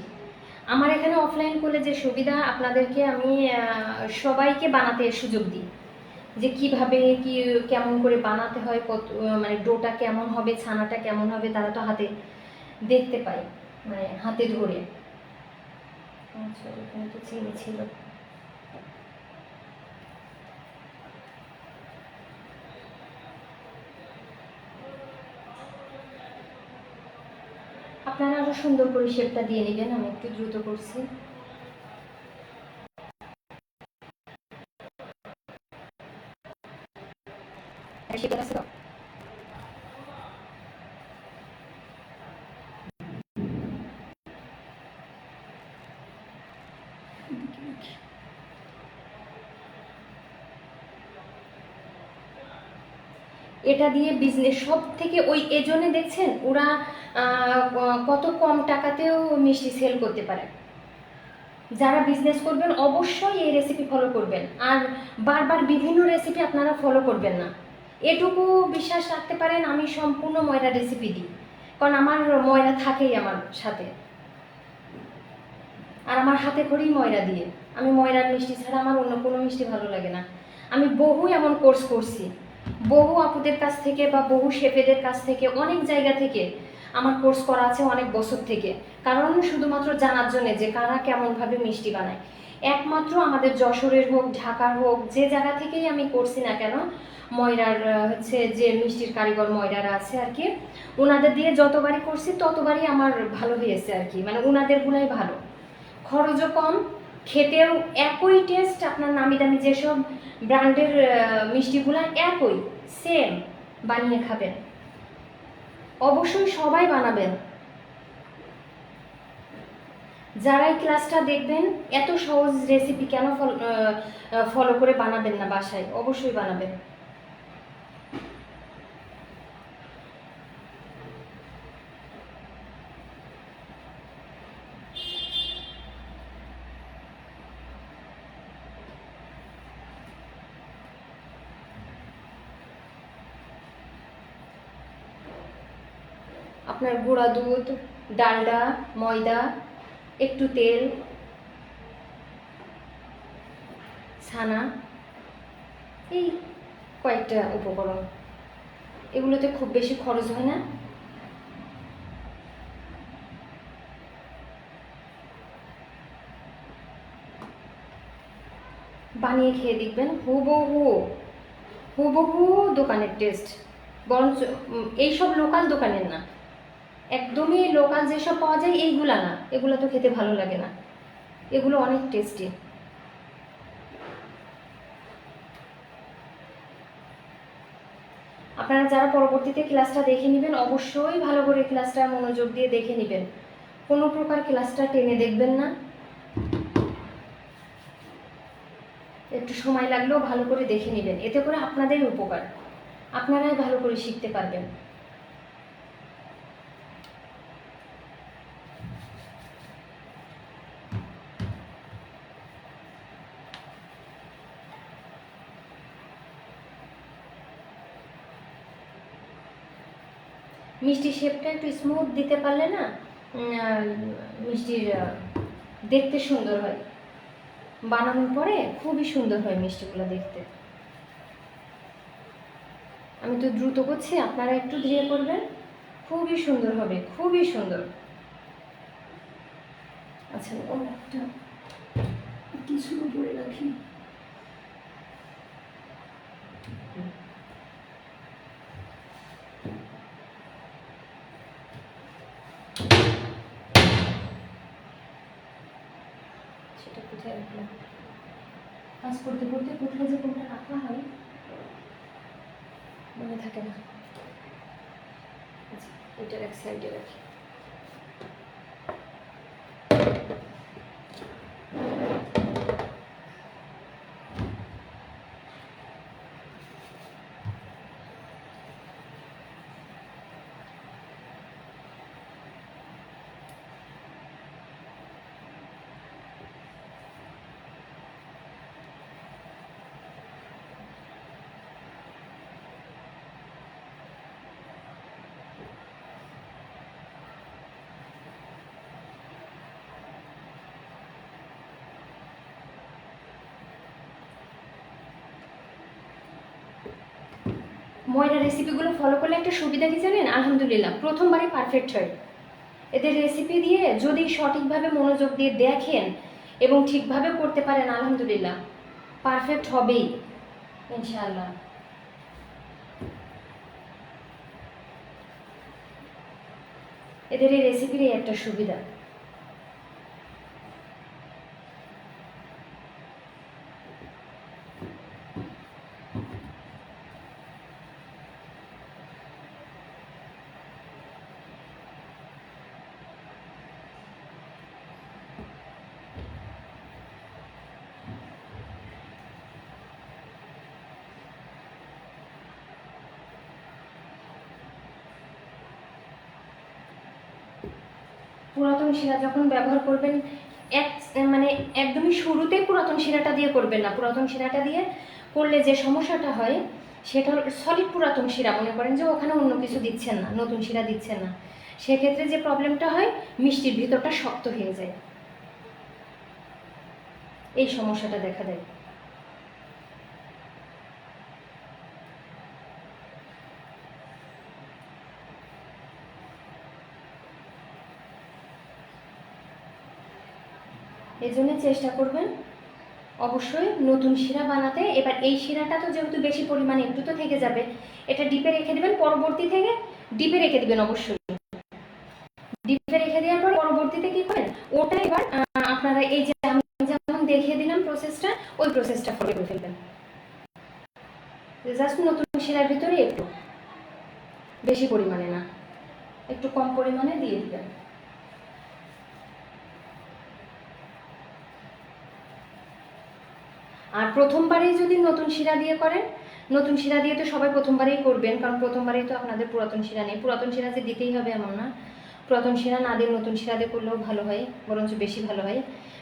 আমার এখানে অফলাইন করলে যে সুবিধা, আপনাদেরকে আমি সবাইকে বানাতে সুযোগ দিই, যে কিভাবে কি কেমন করে বানাতে হয়, কত মানে ডোটা কেমন হবে, ছানাটা কেমন হবে, তারা তো হাতে দেখতে পাই, মানে হাতে ধরে। আচ্ছা, এখানে তো চিনি ছিল। আপনারা আরো সুন্দর করে শেপটা দিয়ে নেবেন, আমি একটু দ্রুত করছি। এটা দিয়ে বিজনেস সব থেকে ওই এজন্য দেখছেন ওরা কত কম টাকাতেও মিষ্টি সেল করতে পারে। যারা বিজনেস করবেন অবশ্যই এই রেসিপি ফলো করবেন, আর বারবার বিভিন্ন রেসিপি আপনারা ফলো করবেন না। এটুকু বিশ্বাস রাখতে পারেন আমি সম্পূর্ণ ময়দা রেসিপি দিই, কারণ আমার ময়দা থাকেই আমার সাথে, আর আমার হাতে করেই ময়দা দিয়ে। আমি ময়দার মিষ্টি ছাড়া আমার অন্য কোনো মিষ্টি ভালো লাগে না। আমি বহু এমন কোর্স করছি, বহু আপুদের কাছ থেকে বা বহু শেফেদের কাছ থেকে, অনেক জায়গা থেকে আমার কোর্স করা আছে অনেক বছর থেকে, কারণ শুধুমাত্র জানার জন্য যে কারা কেমনভাবে মিষ্টি বানায়। একমাত্র আমাদের যশোরের হোক, ঢাকার হোক, যে জায়গা থেকেই আমি করছি না কেন, ময়রার হচ্ছে যে মিষ্টির কারিগর ময়রারা আছে আর কি, ওনাদের দিয়ে যতবারই করছি ততবারই আমার ভালো হয়েছে আর কি, মানে ওনাদের গুলাই ভালো, খরচও কম, খেতেও একই টেস্ট। আপনার নামি দামি যেসব ব্র্যান্ডের মিষ্টিগুলো একই সেম বানিয়ে খাবেন, অবশ্যই সবাই বানাবেন। যারা এই ক্লাসটা দেখবেন এত সহজ রেসিপি কেন ফলো করে বানাবেন না বাসায়, অবশ্যই বানাবেন। আপনার গুঁড়া দুধ, ডালডা, ময়দা, একটু তেল, ছানা, এই কয়েকটা উপকরণ, এগুলোতে খুব বেশি খরচ হয় না। বানিয়ে খেয়ে দেখবেন হুবহু হুবহু দোকানের টেস্ট, বরঞ্চ এইসব লোকাল দোকানের না, একদমই লোকাল যেসব পাওয়া যায় এইগুলা না, এগুলো তো খেতে ভালো লাগে না, এগুলো অনেক টেস্টি। আপনারা যারা পরবর্তীতে ক্লাসটা দেখে নেবেন অবশ্যই ভালো করে ক্লাসটা মনোযোগ দিয়ে দেখে নেবেন, কোনো প্রকার ক্লাসটা টেনে দেখবেন না। একটু সময় লাগলেও ভালো করে দেখে নেবেন, এতে করে আপনাদের উপকার, আপনারাই ভালো করে শিখতে পারবেন। মিষ্টির শেপটা একটু স্মুথ দিতে পারলে না মিষ্টির দেখতে সুন্দর হয়, বানানোর পরে খুবই সুন্দর হয় মিষ্টিগুলো দেখতে। আমি তো দ্রুত করছি, আপনারা একটু ধীরে করবেন, খুবই সুন্দর হবে, খুবই সুন্দর। আচ্ছা, ও একটা কিছু করে রাখি। সেটা কোথায় রাখলাম, কাজ করতে করতে কোথায় যে কোনটা রাখা হয় মনে থাকে না। আচ্ছা, এটার এক সাইডে রাখি। ময়দা রেসিপিগুলো ফলো করলে একটা সুবিধা কি জানেন, আলহামদুলিল্লাহ প্রথমবারই পারফেক্ট হয়। এদের রেসিপি দিয়ে যদি সঠিকভাবে মনোযোগ দিয়ে দেখেন এবং ঠিকভাবে করতে পারেন, আলহামদুলিল্লাহ পারফেক্ট হবেই ইনশাআল্লাহ। এদের এই রেসিপির একটা সুবিধা। পুরাতন শিরা যখন ব্যবহার করবেন মানে একদমই শুরুতেই পুরাতন শিরাটা দিয়ে করবেন না। পুরাতন শিরাটা দিয়ে করলে যে সমস্যাটা হয় সেটা সলিড পুরাতন শিরা, মনে করেন যে ওখানে অন্য কিছু দিচ্ছেন না, নতুন শিরা দিচ্ছেন না, সেক্ষেত্রে যে প্রবলেমটা হয় মিষ্টির ভিতরটা শক্ত হয়ে যায়, এই সমস্যাটা দেখা দেয়। এই জন্য চেষ্টা করবেন অবশ্যই নতুন শিরা বানাতে। এবার এই শিরাটা তো যেহেতু বেশি পরিমাণে একটু তো থেকে যাবে, এটা ডিপে রেখে দেবেন, পরবর্তী থেকে ডিপে রেখে দেবেন অবশ্যই। ডিপে রেখে দেওয়ার পর পরবর্তীতে কি করেন, ওটা এবার আপনারা এই যে আমি যেমন দেখিয়ে দিলাম প্রসেসটা, ওই প্রসেসটা ফলো করে ফেলবেন। জাস্ট নতুন শিরার ভিতরে একটু বেশি পরিমাণে না, একটু কম পরিমাণে দিয়ে দিবেন। আর প্রথমবারেই যদি নতুন শিরা দিয়ে করেন, নতুন শিরা দিয়ে তো সবাই প্রথমবারেই করবেন, কারণ প্রথমবারেই তো আপনাদের পুরাতন শিরা নেই। পুরাতন শিরা যে দিতেই হবে এমন না, পুরাতন শিরা না দিয়ে নতুন শিরা দিয়ে করলেও ভালো হয়, বরঞ্চ বেশি ভালো হয়।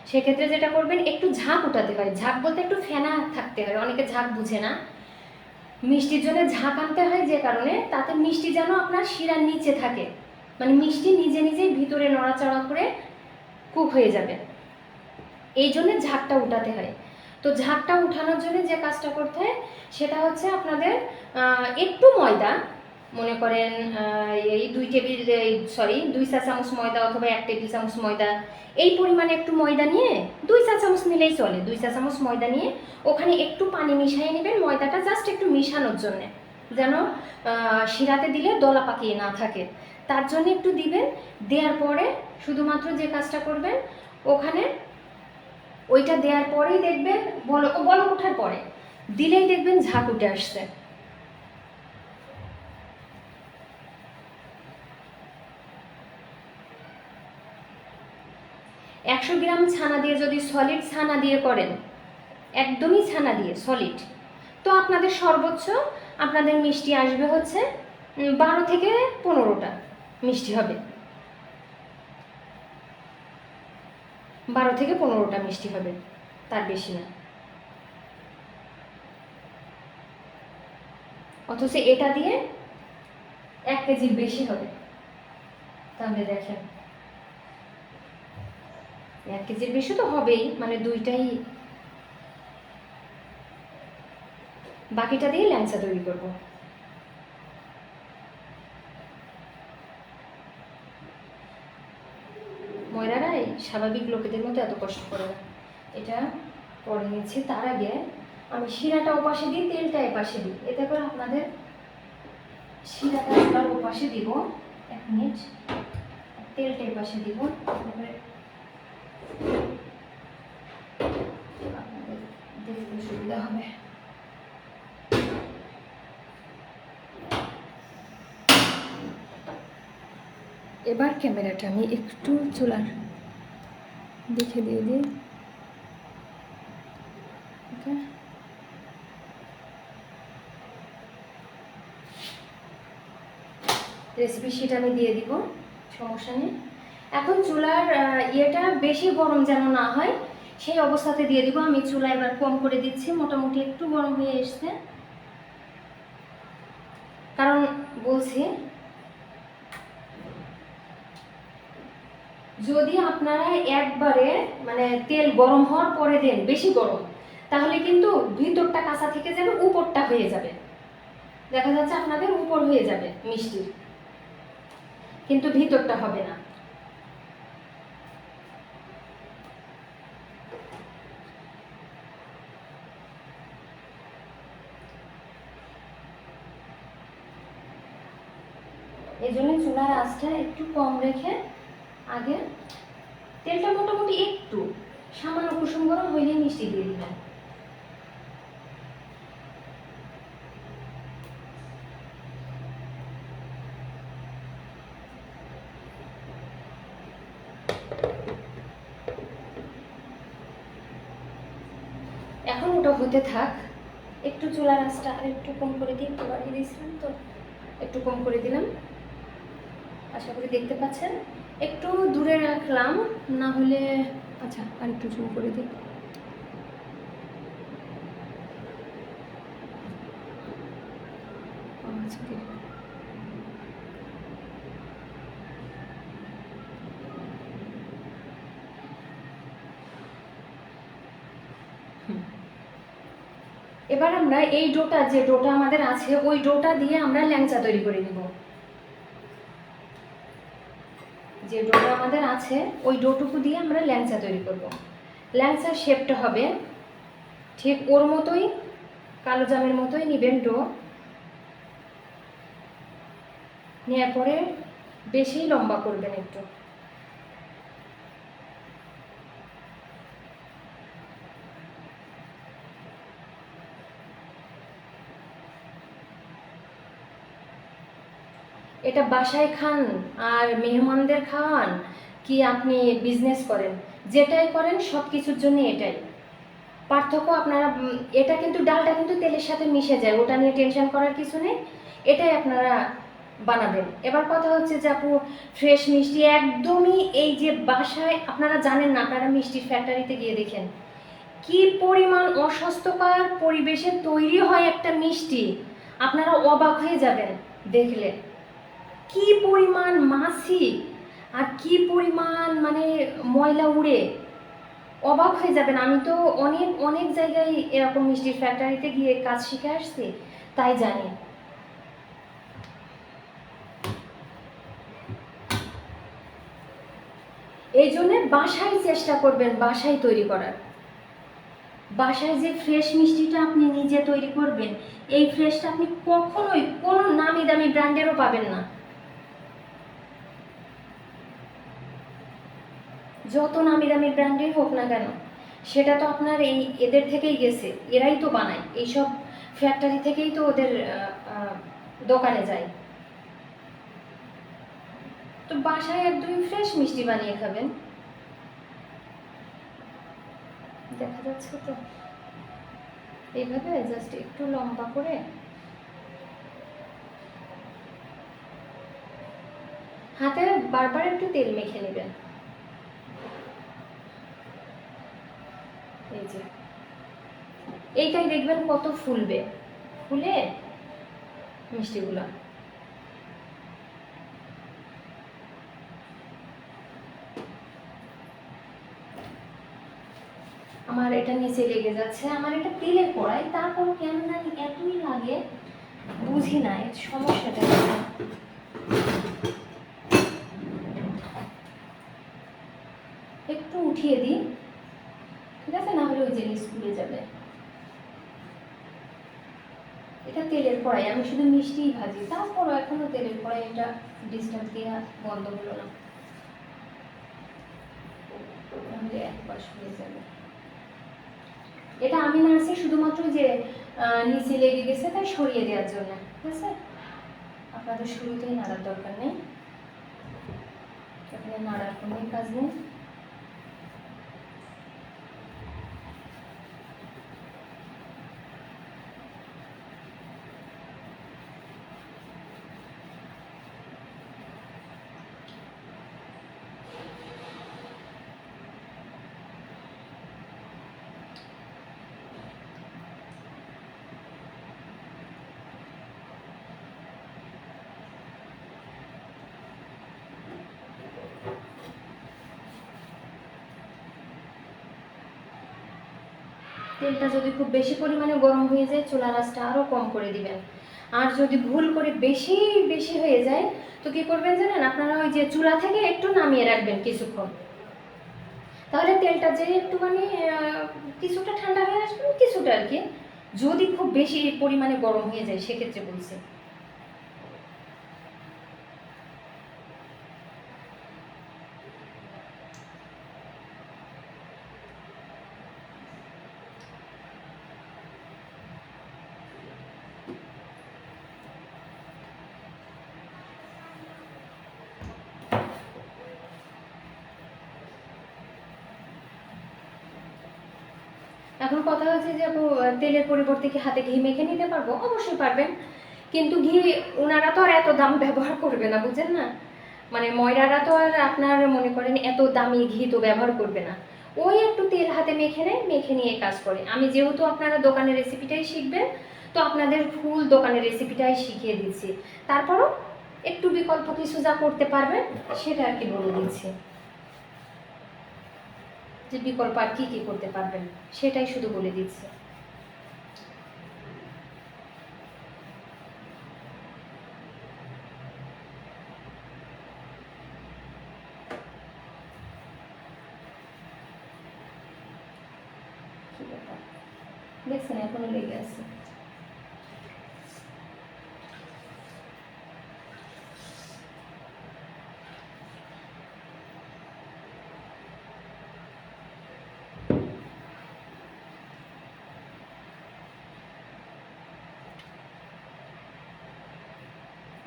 সেক্ষেত্রে যেটা করবেন, একটু ঝাঁক উঠাতে হয়। ঝাঁক বলতে একটু ফেনা থাকতে হয়, অনেকে ঝাঁক বুঝে না। মিষ্টির জন্য ঝাঁক আনতে হয় যে কারণে, তাতে মিষ্টি যেন আপনার শিরার নিচে থাকে, মানে মিষ্টি নিজে নিজেই ভিতরে নড়াচড়া করে কুক হয়ে যাবে, এই জন্য ঝাঁকটা উঠাতে হয়। তো ঝাঁকটা উঠানোর জন্য যে কাজটা করতে হয় সেটা হচ্ছে আপনাদের একটু ময়দা, মনে করেন এই 2 চা চামচ ময়দা অথবা 1 টেবিল চামচ ময়দা, এই পরিমাণে একটু ময়দা নিয়ে 2 চা চামচ নিলেই চলে। 2 চা চামচ ময়দা নিয়ে ওখানে একটু পানি মিশিয়ে নেবেন, ময়দাটা জাস্ট একটু মিশানোর জন্যে, যেন শিরাতে দিলে দলা পাকিয়ে না থাকে, তার জন্য একটু দিবেন। দেওয়ার পরে শুধুমাত্র যে কাজটা করবেন, ওখানে ওইটা দেওয়ার পরেই দেখবেন বলক ওঠার পরে দিলেই দেখবেন ঝাঁক উঠে আসছে। একশো গ্রাম ছানা দিয়ে যদি সলিড ছানা দিয়ে করেন, একদমই ছানা দিয়ে সলিড, তো আপনাদের সর্বোচ্চ আপনাদের মিষ্টি আসবে হচ্ছে 12 থেকে 15টা মিষ্টি হবে, 12 থেকে 15টা মিষ্টি হবে, তার বেশি না। অথচ এটা দিয়ে 1 কেজির বেশি হবে। তাহলে দেখেন 1 কেজির বেশি তো হবেই, মানে দুইটাই, বাকিটা দিয়ে ল্যাংচা তৈরি করব। ময়রারাই স্বাভাবিক লোকেদের মতো এত কষ্ট করে না। এটা পরে নিচ্ছি, তার আগে আমি শিরাটা ওপাশে দিই, তেলটা এপাশে দিই, এতে করে আপনাদের শিরাটা এবার ওপাশে দিব, 1 মিনিট, তেলটা এপাশে দিব, তারপরে আপনাদের দেখতে সুবিধা হবে। এবার ক্যামেরাটা আমি একটু চুলার দেখে দিয়ে দিই। ওকে, রেসিপি শিট আমি দিয়ে দিব, সমস্যা নেই। এখন চুলার ইয়েটা বেশি গরম যেন না হয় সেই অবস্থাতে দিয়ে দিব। আমি চুলা এবার কম করে দিচ্ছি, মোটামুটি একটু গরম হয়ে এসছে, কারণ বলছি যদি আপনারা একবারে মানে তেল গরম হওয়ার পরে দেন বেশি গরম, তাহলে কিন্তু ভিতরটা কাঁচা থেকে যাবে, উপরটা হয়ে যাবে, দেখা যাচ্ছে আপনাদের উপর হয়ে যাবে মিষ্টির, কিন্তু ভিতরটা হবে না। চুলার আঁচটা একটু কম রেখে আগে তেলটা মোটামুটি একটু সামান্য কুসুম গরম হইলে মিষ্টি দিয়ে দিবেন। এখন ওটা হতে থাক, একটু চুলার আঁচটা আর একটু কম করে দিই, একটু বাড়িয়ে দিয়েছিলাম তো একটু কম করে দিলাম। আশা করি দেখতে পাচ্ছেন, একটু দূরে রাখলাম, না হলে আচ্ছা আর একটু জুম করে দিই। এবার আমরা এই ডোটা, যে ডোটা আমাদের আছে ওই ডোটা দিয়ে আমরা ল্যাংচা তৈরি করে নিব। যে ডোটা আমাদের আছে ওই ডোটুকু দিয়ে আমরা ল্যাংচা তৈরি করব। ল্যাংচার শেপটা হবে ঠিক ওর মতোই, কালো জামের মতোই নিবেন ডো। নেওয়ার পরে বেশি লম্বা করবেন একটু। এটা বাসায় খান আর মেহমানদের খাওয়ান, কি আপনি বিজনেস করেন, যেটাই করেন সব কিছুর জন্য এটাই পার্থক্য। আপনারা এটা কিন্তু ডালটা কিন্তু তেলের সাথে মিশে যায়, ওটা নিয়ে টেনশন করার কিছু নেই, এটাই আপনারা বানাবেন। এবার কথা হচ্ছে যে আপু ফ্রেশ মিষ্টি একদমই, এই যে বাসায় আপনারা জানেন না, আপনারা মিষ্টির ফ্যাক্টরিতে গিয়ে দেখেন কি পরিমাণ অস্বাস্থ্যকর পরিবেশে তৈরি হয় একটা মিষ্টি, আপনারা অবাক হয়ে যাবেন দেখলে কি পরিমাণ মাছি আর কি পরিমাণ মানে ময়লা উড়ে, অবাক হয়ে যাবেন। আমি তো অনেক অনেক জায়গায় এরকম মিষ্টির ফ্যাক্টরিতে গিয়ে কাজ শিখে আসছি, তাই জানি। এই জন্যে বাসায় চেষ্টা করবেন বাসায় তৈরি করার। বাসায় যে ফ্রেশ মিষ্টিটা আপনি নিজে তৈরি করবেন, এই ফ্রেশটা আপনি কখনোই কোনো নামি দামি ব্র্যান্ডেরও পাবেন না। যত নামি দামি ব্র্যান্ডের হোক না কেন, সেটা তো আপনার এই এদের থেকেই গেছে, এরাই তো বানায়, এইসব ফ্যাক্টরি থেকেই তো ওদের দোকানে যায়। তো বাসায় একদমই ফ্রেশ মিষ্টি বানিয়ে খাবেন। দেখা যাচ্ছে তো, এইভাবে জাস্ট একটু লম্বা করে হাতে বারবার একটু তেল মেখে নেবেন। এই যে এইটাই দেখবেন কত ফুলবে, ফুলে মিষ্টিগুলা। আমার এটা নিচে লেগে যাচ্ছে, আমার এটা তেলের কড়াই, তারপর কেন জানি এতই লাগে, বুঝি না এর সমস্যাটা। একটু উঠিয়ে দিই, ঠিক আছে, না হলে ওই জিনিস খুলে যাবে। এটা তেলের কড়াই, আমি শুধু মিষ্টিই ভাজি, তারপরও এখনো তেলের কড়াই, এটা ডিস্টার্ব দেওয়া বন্ধ হলো না, তাহলে একবার হয়ে যাবে। এটা আমি নাড়ছি শুধুমাত্র যে নিচে লেগে গেছে তাই সরিয়ে দেওয়ার জন্য, ঠিক আছে। আপনাদের শুরুতেই নাড়ার দরকার নেই, এখানে নাড়ার কোনো কাজ নেই। তেলটা যদি খুব বেশি পরিমাণে গরম হয়ে যায়, চুলার আঁচটা আরও কম করে দিবেন। আর যদি ভুল করে বেশি বেশি হয়ে যায়, তো কী করবেন জানেন, আপনারা ওই যে চুলা থেকে একটু নামিয়ে রাখবেন কিছুক্ষণ, তাহলে তেলটা যে একটুখানি কিছুটা ঠান্ডা হয়ে আসবে, কিছুটা আর কি। যদি খুব বেশি পরিমাণে গরম হয়ে যায় সেক্ষেত্রে বলছি। এখন কথা হচ্ছে যে আপু তেলের পরিবর্তে কি হাতে ঘি মেখে নিতে পারবো? অবশ্যই পারবেন, কিন্তু ঘি ওনারা তো আর এত দাম ব্যবহার করবে না, বুঝেন না? মানে ময়রারা তো আর আপনার মনে করেন এত দামি ঘি তো ব্যবহার করবে না, ওই একটু তেল হাতে মেখে নেয়, মেখে নিয়ে কাজ করে। আমি যেহেতু আপনারা দোকানের রেসিপিটাই শিখবেন, তো আপনাদের ফুল দোকানের রেসিপিটাই শিখিয়ে দিচ্ছি। তারপরও একটু বিকল্প কিছু যা করতে পারবেন সেটা আর কি বলে দিচ্ছি, যে বিকল্প আর কি কি করতে পারবেন সেটাই শুধু বলে দিচ্ছি। দেখছেন এখনো লেগে আছে।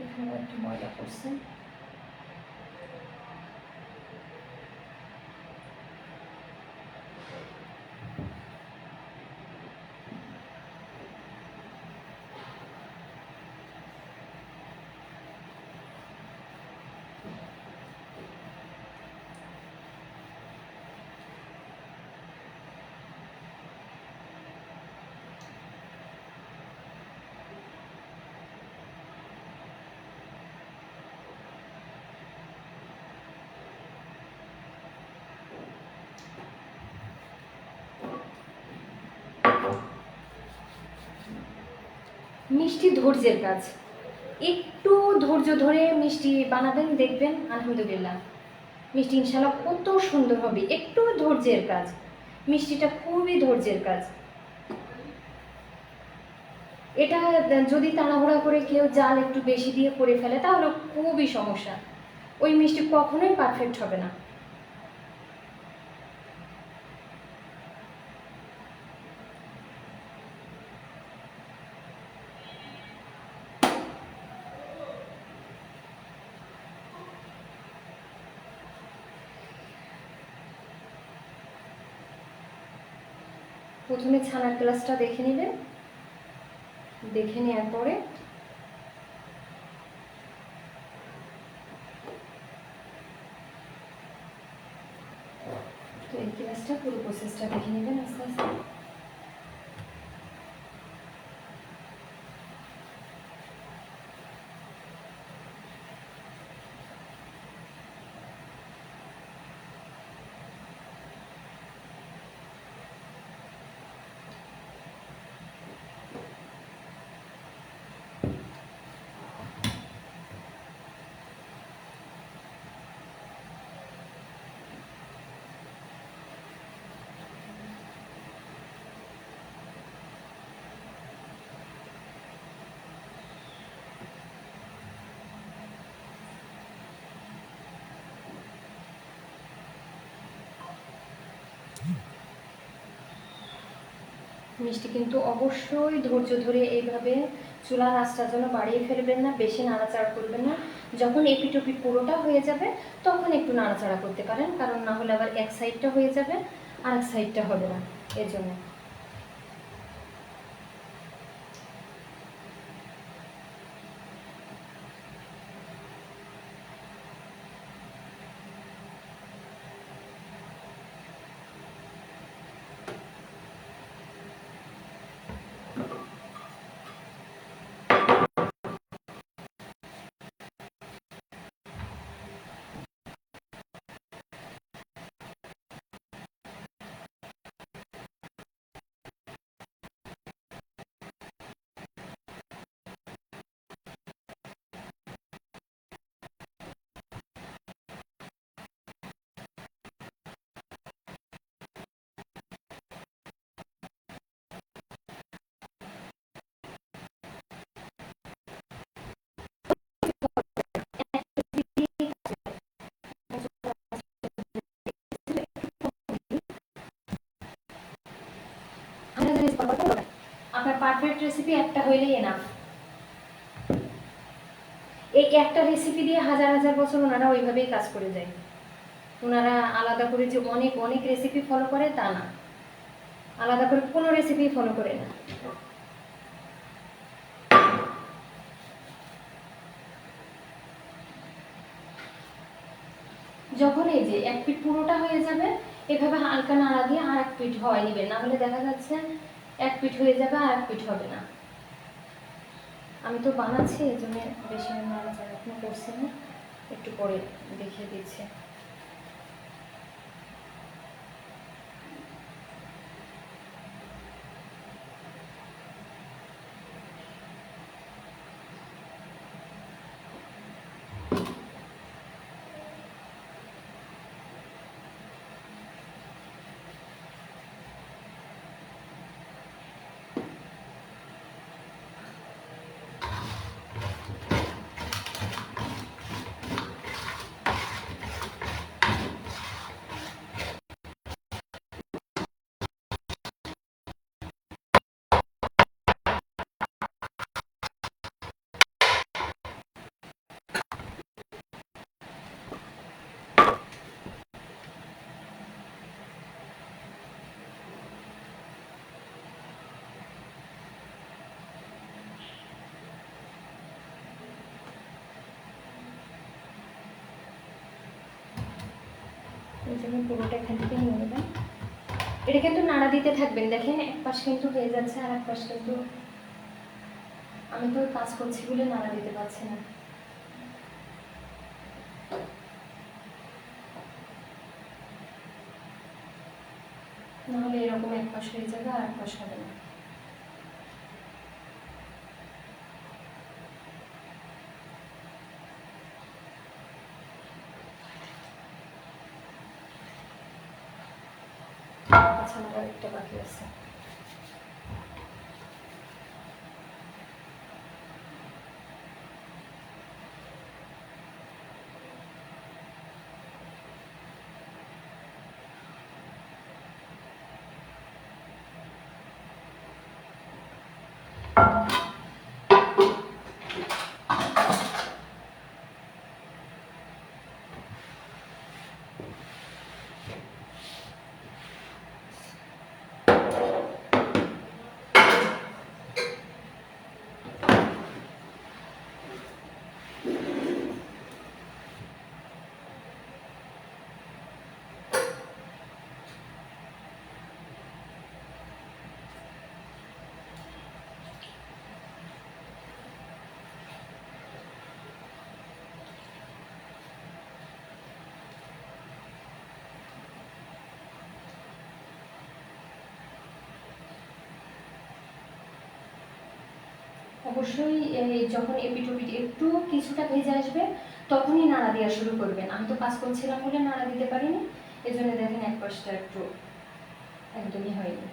এখানে একটু ময়লা করছে। মিষ্টি ধৈর্যের কাজ, একটু ধৈর্য ধরে মিষ্টি বানাবেন, দেখবেন আলহামদুলিল্লাহ মিষ্টি ইনশাল্লাহ কত সুন্দর হবে। একটু ধৈর্যের কাজ, মিষ্টিটা খুবই ধৈর্যের কাজ। এটা যদি তাড়াহুড়া করে কেউ জাল একটু বেশি দিয়ে করে ফেলে তাহলে খুবই সমস্যা, ওই মিষ্টি কখনোই পারফেক্ট হবে না। প্রথমে ছানার গ্লাসটা দেখে নেবেন, দেখে নেওয়ার পরে তো এই গ্লাসটা পুরো প্রসেসটা দেখে নেবেন আস্তে আস্তে। মিষ্টি কিন্তু অবশ্যই ধৈর্য ধরে এইভাবে চুলার আঁচটা যেন বাড়িয়ে ফেলবেন না, বেশি নাড়াচাড়া করবেন না। যখন এপিটোপিট পুরোটা হয়ে যাবে তখন একটু নাড়াচাড়া করতে পারেন, কারণ না হলে আবার এক সাইডটা হয়ে যাবে আর এক সাইডটা হবে না, এর জন্য। আপনার পারফেক্ট রেসিপি একটা হইলেই এনাফ। এই একটা রেসিপি দিয়ে হাজার হাজার বছর ওনারা ওইভাবেই কাজ করে যায়, ওনারা আলাদা করে যে অনেক অনেক রেসিপি ফলো করে তা না। আলাদা করে কোনো রেসিপি ফলো করে না। যখন এই যে এক পিঠ পুরোটা হয়ে যাবে, এভাবে হালকা নাড়া দিয়ে আর এক পিঠ হয় নিবেন, না হলে দেখা যাচ্ছে এক পিঠ হয়ে যাবে আর এক পিঠ হবে না। আমি তো বানাচ্ছি এই জন্য বেশি নাড়াচাড়া এখনো করছি না, একটু পরে দেখিয়ে দিচ্ছি। এই জন্য পুরোটা এখান থেকে নিয়ে নেবেন। এটা কিন্তু নাড়া দিতে থাকবেন, দেখেন এক পাশ কিন্তু হয়ে যাচ্ছে আর এক পাশ কিন্তু, আমি তো কাজ করছি বলে নাড়া দিতে পারছি না। নাহলে এরকম এক পাশ হয়ে যাবে আর এক পাশ হবে না। আচ্ছা, আমার আরেকটা বাকি আছে। অবশ্যই যখন এপিটোপিট একটু কিছুটা ভেজে আসবে তখনই নাড়া দেওয়া শুরু করবেন। আমি তো কাজ করছিলাম বলে নাড়া দিতে পারিনি, এই জন্য দেখেন এক পাশটা একটু একদমই হয়নি।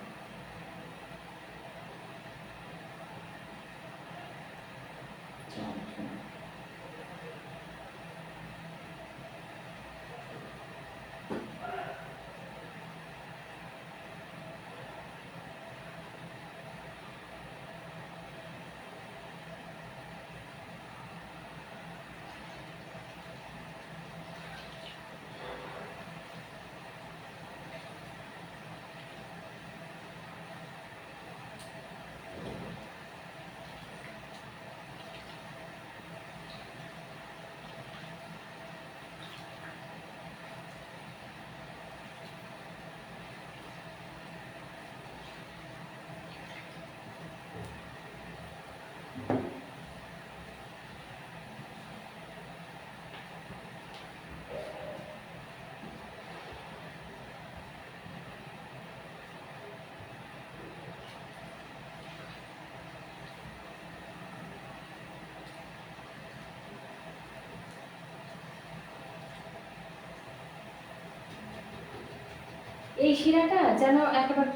এই শিরাটা যেন একেবারে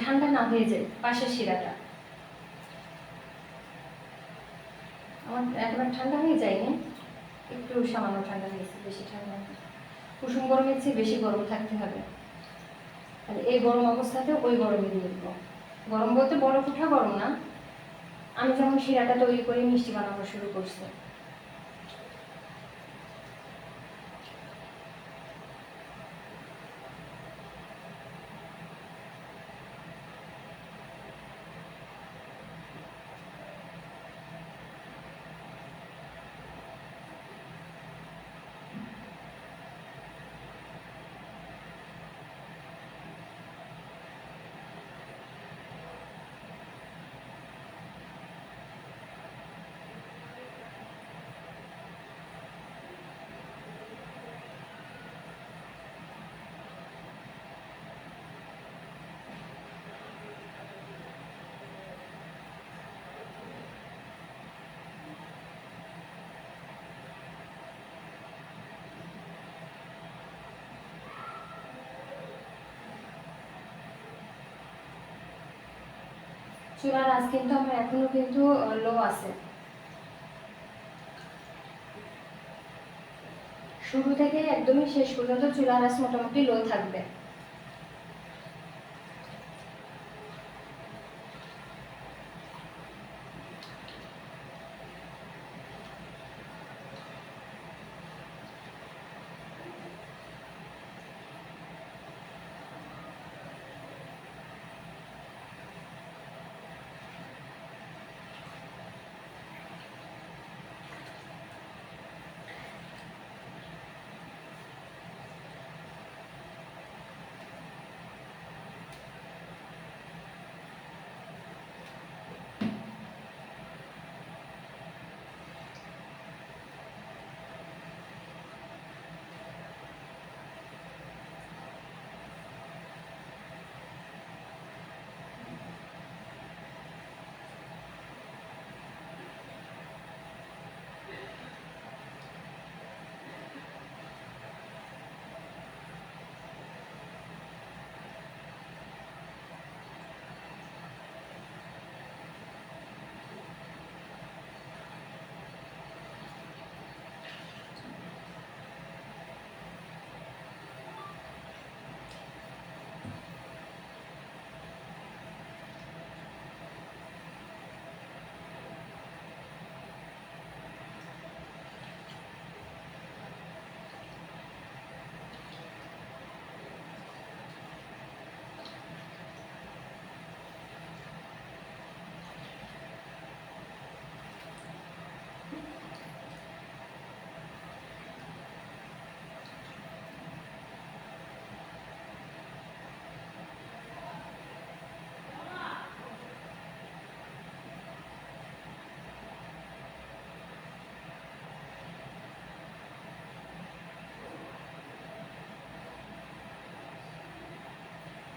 ঠান্ডা না হয়ে যায়, পাশের শিরাটা আমার একেবারে ঠান্ডা হয়ে যায়নি, একটু সামান্য ঠান্ডা হয়েছে, বেশি ঠান্ডা না। কুসুম গরমের চেয়ে বেশি গরম থাকতে হবে, আর এই গরম অবস্থাতে ওই গরমে দিয়ে দেবো। গরম বলতে বরফ ওঠা গরম না, আমি যেমন শিরাটা তৈরি করে মিষ্টি বানানো শুরু করছি। চুলার আঁচ কিন্তু আমার এখনো কিন্তু লো আছে। শুরু থেকে একদমই শেষ পর্যন্ত চুলার আঁচ মোটামুটি লো থাকবে।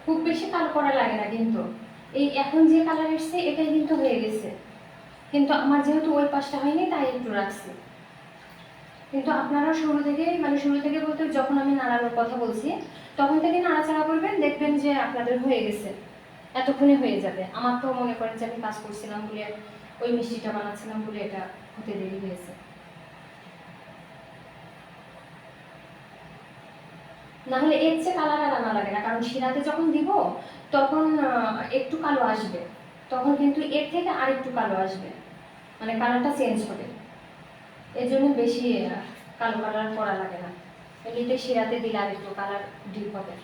খুব বেশি কালো করা লাগে না কিন্তু, এই এখন যে কালার এসছে এটাই কিন্তু হয়ে গেছে, কিন্তু আমার যেহেতু ওই পাশটা হয়নি তাই একটু রাখছি। কিন্তু আপনারা শুরু থেকে বলতে যখন আমি নাড়ানোর কথা বলছি তখন থেকে নাড়াচাড়া করবেন, দেখবেন যে আপনাদের হয়ে গেছে, এতক্ষণে হয়ে যাবে। আমার তো মনে করেন যে আমি কাজ করছিলাম বলে, ওই মিষ্টিটা বানাচ্ছিলাম বলে এটা হতে দেরি হয়েছে। না হলে এর চেয়ে কালার আর আনা লাগে না, কারণ শিরাতে যখন দিব তখন একটু কালো আসবে, তখন কিন্তু এর থেকে আর একটু কালো আসবে, মানে কালারটা চেঞ্জ হবে। এর জন্য বেশি কালো কালার করা লাগে না, এমনিতে শিরাতে দিলে আর একটু কালার ডিপ হবে।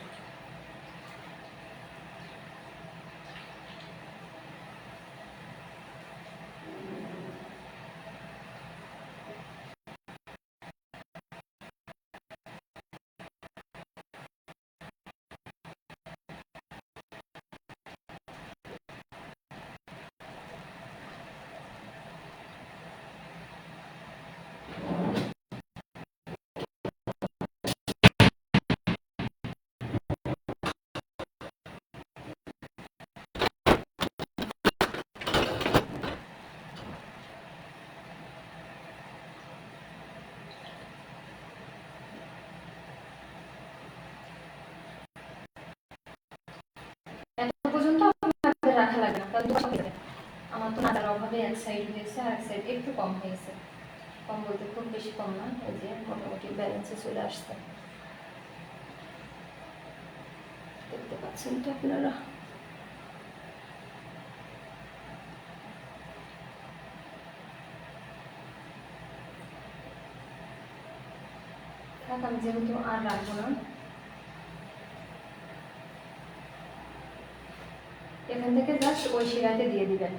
এত পর্যন্ত আমাদের রাখা লাগে না, কারণ আমার তো নাটার অভাবে এক সাইড হয়েছে আর এক সাইড একটু কম হয়েছে, কম বলতে খুব বেশি কম না, এই যে মোটামুটি ব্যালেন্সে চলে আসছে, দেখতে পাচ্ছেন তো আপনারা। আমি যেহেতু আর রাখবো না, এখান থেকে জাস্ট ওই শিরাতে দিয়ে দিবেন।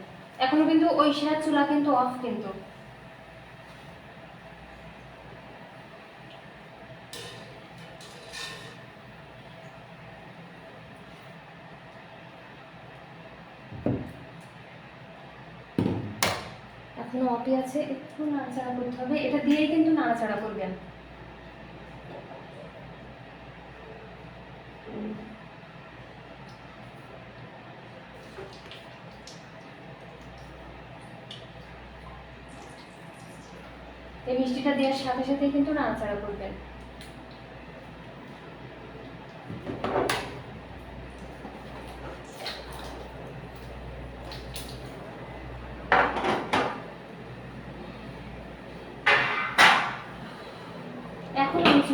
এখনো কিন্তু ওই শিরার চুলা কিন্তু অফ, কিন্তু এখনো অফই আছে, একটু নাড়াচাড়া করতে হবে, এটা দিয়েই কিন্তু নাড়াচাড়া করবেন। এই মিষ্টিটা দেওয়ার সাথে সাথে কিন্তু নাড়াচাড়া করবেন।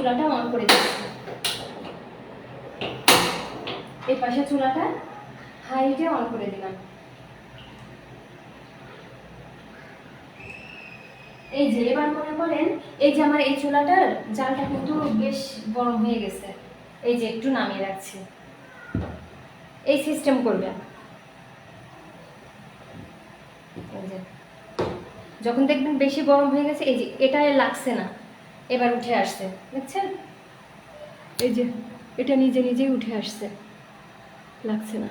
চুলাটা অন করে দিচ্ছি। এই পাশে চুলাটা হাইটে অন করে দিলাম। এই যে এবার মনে করেন এই যে আমার এই চুলাটার জালটা কিন্তু বেশ গরম হয়ে গেছে, এই যে একটু নামিয়ে রাখছি। এই সিস্টেম করবেন। এই যে যখন দেখবেন বেশি গরম হয়ে গেছে, এই যে এটা লাগছে না, এবার উঠে আসছে, দেখছেন? এই যে এটা নিজে নিজেই উঠে আসছে, লাগছে না।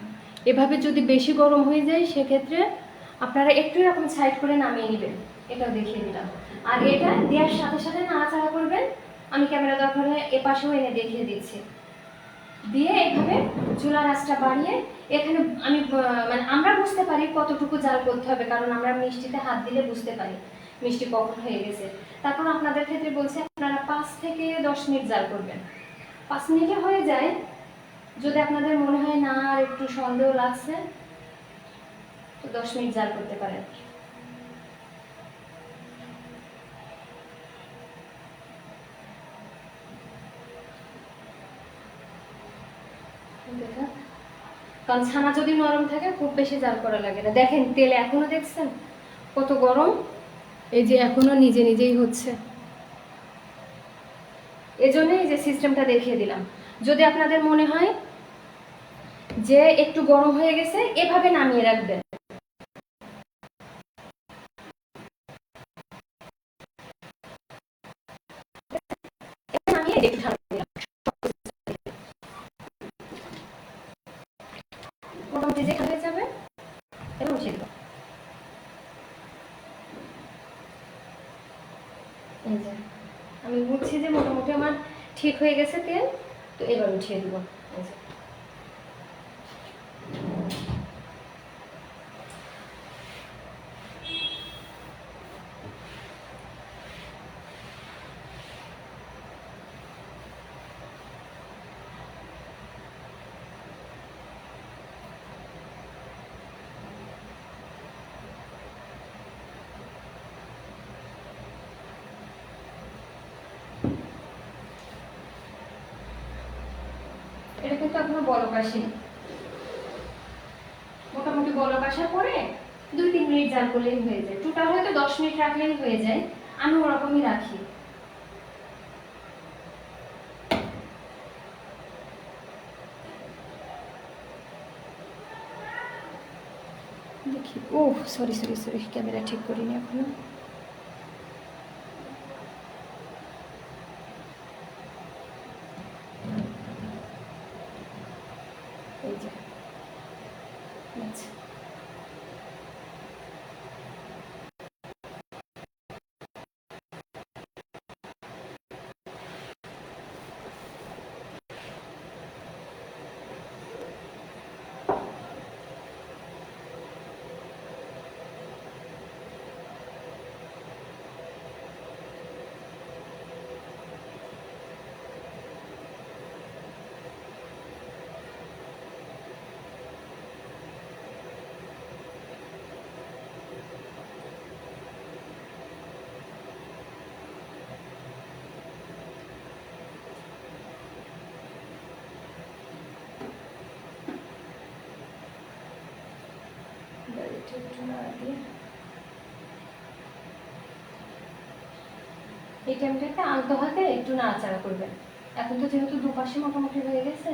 এভাবে যদি বেশি গরম হয়ে যায় সেক্ষেত্রে আপনারা একটু এরকম সাইড করে নামিয়ে নেবেন। এটাও দেখিয়ে দিলাম। আর এটা দেওয়ার সাথে সাথে নাড়াচাড়া করবেন। আমি ক্যামেরা দরকার হলে এপাশেও এনে দেখিয়ে দিচ্ছি। দিয়ে এইভাবে চুলার আঁচটা বাড়িয়ে এখানে আমি মানে আমরা বুঝতে পারি কতটুকু জাল করতে হবে, কারণ আমরা মিষ্টিতে হাত দিলে বুঝতে পারি মিষ্টি কখন হয়ে গেছে। তারপর আপনাদের ক্ষেত্রে বলছি আপনারা 5 থেকে 10 মিনিট জাল করবেন। 5 মিনিটে হয়ে যায়। যদি আপনাদের মনে হয় না আর একটু সন্দেহ লাগছে, তো 10 মিনিট জাল করতে পারেন। কারণ ছানা যদি নরম থাকে খুব বেশি জাল করা লাগে না। দেখেন তেল এখনো দেখছেন কত গরম, এই যে এখনো নিজে নিজেই হচ্ছে। এজন্যই যে সিস্টেমটা দেখিয়ে দিলাম। যদি আপনাদের মনে হয় যে একটু গরম হয়ে গেছে, এভাবে নামিয়ে রাখবেন। নামিয়ে একটু ঠান্ডা করে দিলাম। মোটামুটি যে হয়ে যাবে এবার উঠিয়ে দেবো। এই যে আমি বুঝছি যে মোটামুটি আমার ঠিক হয়ে গেছে তেল, তো এবার উঠিয়ে দেবো। এই যে এটা কিন্তু এখনো বলক আসেনি। মোটামুটি বলক আসার পরে 2-3 মিনিট জাল করলেই হয়ে যায়। টোটাল হয়তো 10 মিনিট রাখলেই হয়ে যায়। আমি ওরকমই রাখি। দেখি, ও সরি সরি সরি, ক্যামেরা ঠিক করিনি এখনো। এই যে আচ্ছা, একটু নাড়া দিয়ে এই টাইমটাতে আলতো হাতে একটু নাড়াচাড়া করবেন। এখন তো যেহেতু দুপাশে মোটামুটি হয়ে গেছে,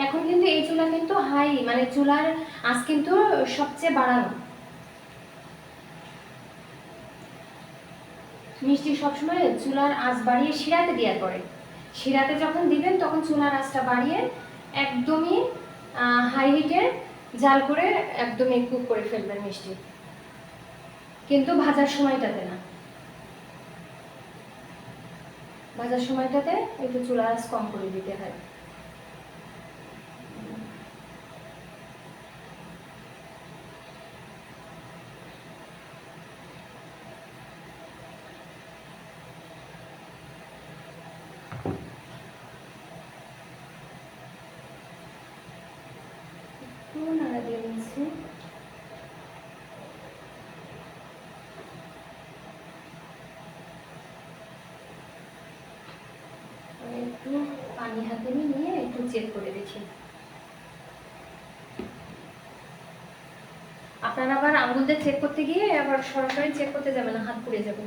এখন কিন্তু এই চুলা কিন্তু হাই, মানে চুলার আঁচ কিন্তু সবচেয়ে বাড়ানো। মিষ্টি সবসময় চুলার আঁচ বাড়িয়ে শিরাতে দেওয়ার পরে, শিরাতে যখন দিবেন তখন চুলার আঁচটা বাড়িয়ে একদমই হাই হিটে জাল করে একদমই কুক করে ফেলবেন মিষ্টি, কিন্তু ভাজার সময়টাতে না। ভাজার সময়টাতে একটু চুলার আঁচ কম করে দিতে হয়। একটু নাড়া দিয়ে নিচ্ছি। একটু পানি হাতে নিয়ে একটু চেক করে দেখি। আপনারা আবার আঙুল দিয়ে চেক করতে গিয়ে আবার সরাসরি চেক করতে যাবেন না, হাত পুড়ে যাবে।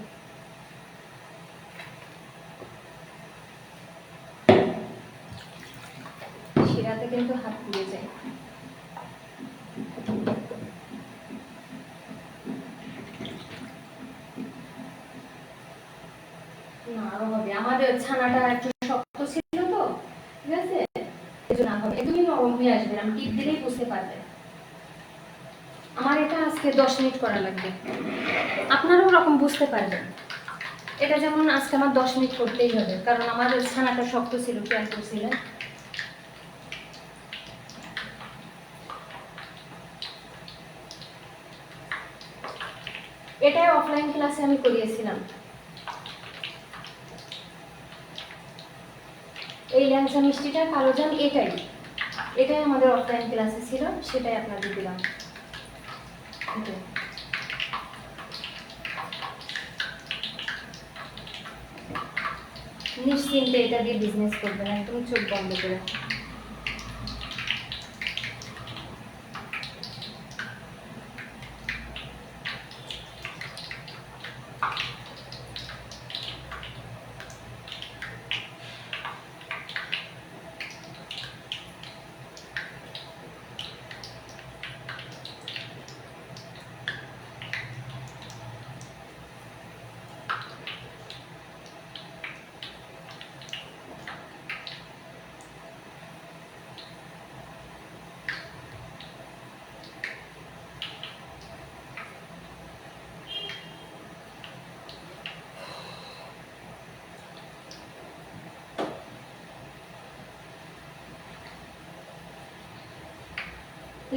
শিরাতে কিন্তু হাত পুড়ে যায়। না আরো হবে, আমাদের ছানাটা একটু শক্ত ছিল তো, ঠিক আছে, না হবে, একদমই নরম হয়ে আসবে, আমি টিপ দিলেই বুঝতে পারবেন। আমার এটা আজকে 10 মিনিট করা লাগবে, আপনারাও ওরকম বুঝতে পারবেন। এটা যেমন আজকে আমার 10 মিনিট করতেই হবে, কারণ আমার ছানাটা শক্ত ছিল, খেয়াল করছিলেন। এটাই অফলাইন ক্লাসে আমি করিয়েছিলাম। এই ল্যাংচা মিষ্টিটা কালোজাম এটাই আমাদের অফলাইন ক্লাসে ছিল, সেটাই আপনাদের দিলাম। নিশ্চিন্তে এটা দিয়ে বিজনেস করবেন, একদম চোখ বন্ধ করে।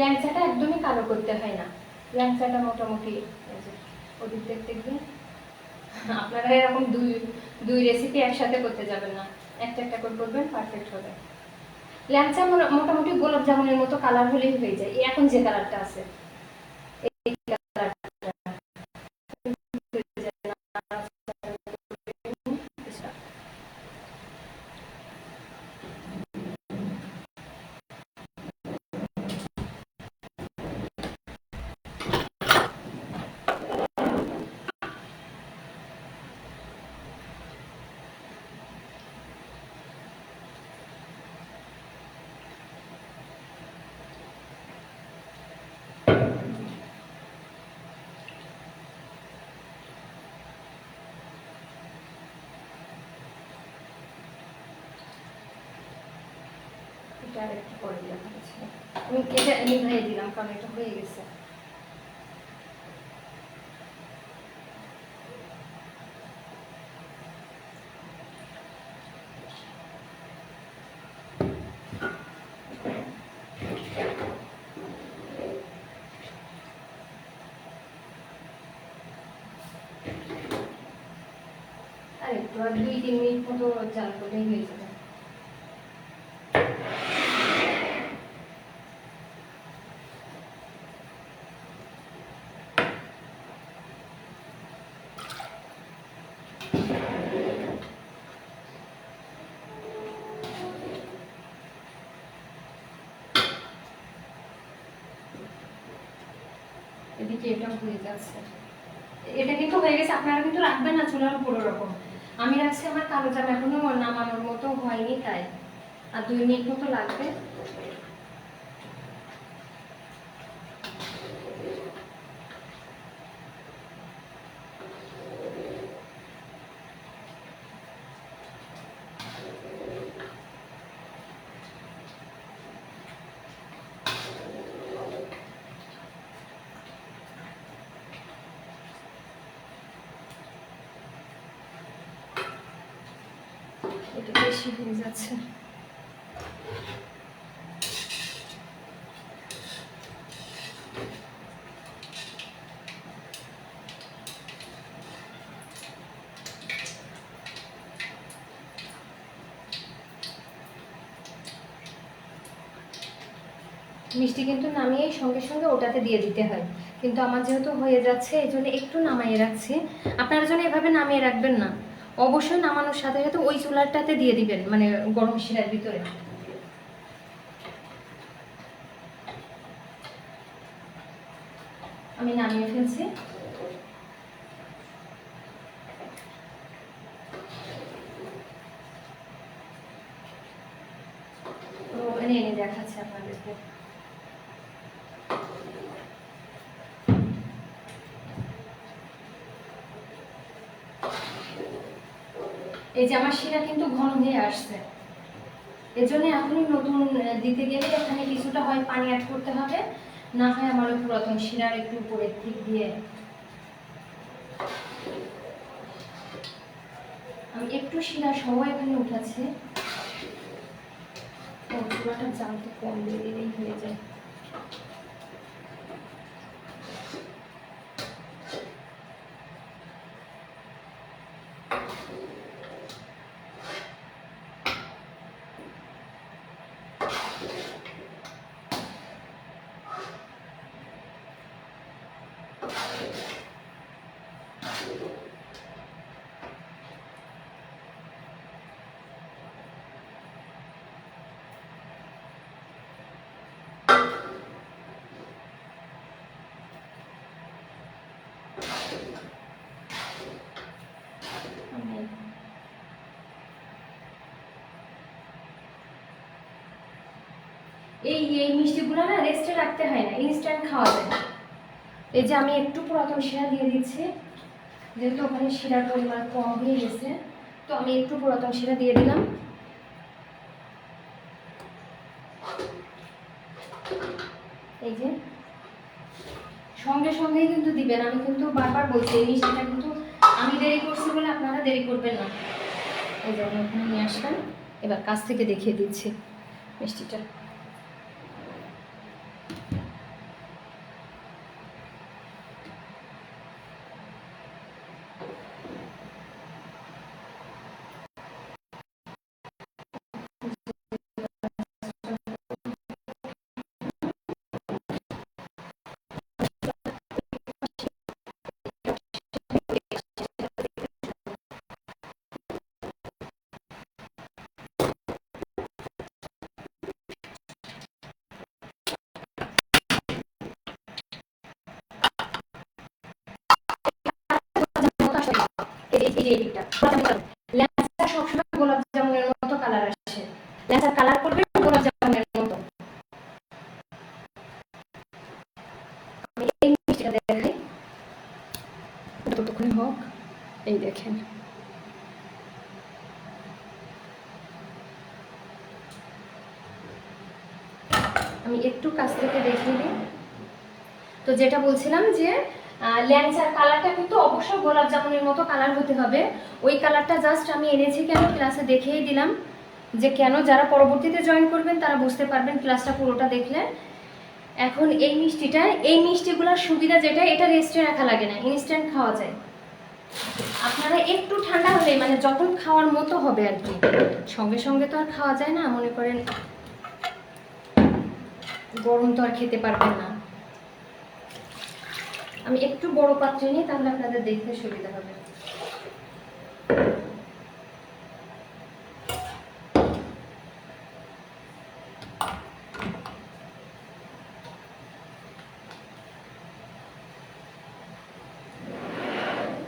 ল্যাংচাটা একদমই কালো করতে হয় না, ল্যাংচাটা মোটামুটি ওদিক দেখতে গিয়ে আপনারা এরকম দুই রেসিপি একসাথে করতে যাবেন না, একটা একটা করে করবেন, পারফেক্ট হবে। ল্যাংচা মোটামুটি গোলাপ জামুনের মতো কালার হলেই হয়ে যায়, এখন যে কালারটা আছে এই কালারটা। এটা আরেকটু পরে দিলাম, আমি এটা নিভাই দিলাম কারণ এটা হয়ে গেছে। আর একটু আর 2-3 মিনিট মতো জাল করলেই হয়ে যাবে। এদিকে এটা হয়ে যাচ্ছে, এটা কিন্তু হয়ে গেছে। আপনারা কিন্তু রাখবেন না চুলার উপর রকম, আমি রাখছি আমার কালো জাম এখনো নামানোর মতো হয়নি তাই। আর 2 মিনিট মতো লাগবে। এটা বেশি হয়ে যাচ্ছে। মিষ্টি কিন্তু নামিয়ে সঙ্গে সঙ্গে ওটাতে দিয়ে দিতে হয়, কিন্তু আমার যেহেতু হয়ে যাচ্ছে এই জন্য একটু নামিয়ে রাখছি। আপনারা যেন এভাবে নামিয়ে রাখবেন না, অবশ্যই নামানোর সাথে সাথে ওই চুলাটাতে দিয়ে দিবেন, মানে গরম শিরার ভিতরে। আমি নামিয়ে ফেলছি। ওখানে এনে দেখাচ্ছি আপনাদেরকে। এই যে আমার শিরা কিন্তু ঘন হয়ে আসছে, এজন্য এখনই নতুন দিতে গেলে এখানে কিছুটা হয় পানি অ্যাড করতে হবে, না হয় আমার পুরাতন শিরার একটু উপরের দিক দিয়ে আমি একটু শিরা সহ এখানে উঠাচ্ছি। পুরোটা জাল তো কম দিয়ে দিলেই হয়ে যায়। এই মিষ্টিগুলো না রেস্টে রাখতে হয় না, ইনস্ট্যান্ট খাওয়া যায়। এই যে আমি একটু পুরাতন শিরা দিয়ে দিচ্ছি, যেহেতু ওখানে শিরার পরিমাণ কম হয়ে গেছে, তো আমি একটু পুরাতন শিরা দিয়ে দিলাম। এই যে সঙ্গে সঙ্গেই কিন্তু দিবেন, আমি কিন্তু বারবার বলছি এই মিষ্টিটা কিন্তু আমি দেরি করছি বলে আপনারা দেরি করবেন না। এই যে আমি ওখানে নিয়ে আসলাম, এবার কাছ থেকে দেখিয়ে দিচ্ছি মিষ্টিটা। ল্যাংচা সবসময় গোলাপ জামুনের মতো কালার আসে, ল্যাংচার কালার করবে গোলাপ জামুনের মতো। আমি এই মিষ্টিটা দেখাই, ততক্ষণ হোক। এই দেখেন আমি একটু কাছ থেকে দেখিয়ে দিই। তো যেটা বলছিলাম যে ল্যাংচার কালারটা কিন্তু অবশ্যই গোলাপ জামুনের মতো কালার হতে হবে। ওই কালারটা জাস্ট আমি এনেছি কেন ক্লাসে দেখিয়ে দিলাম, যে কেন যারা পরবর্তীতে জয়েন করবেন তারা বুঝতে পারবেন ক্লাসটা পুরোটা দেখলে। এখন এই মিষ্টিটা, এই মিষ্টিগুলোর সুবিধা যেটা, এটা রেস্টে রাখা লাগে না, ইনস্ট্যান্ট খাওয়া যায়। আপনারা একটু ঠান্ডা হলে মানে যখন খাওয়ার মতো হবে আর কি, সঙ্গে সঙ্গে তো আর খাওয়া যায় না, মনে করেন গরম তো আর খেতে পারবেন না। আমি একটু বড় পাত্রে নিই, তাহলে আপনাদের দেখতে সুবিধা হবে।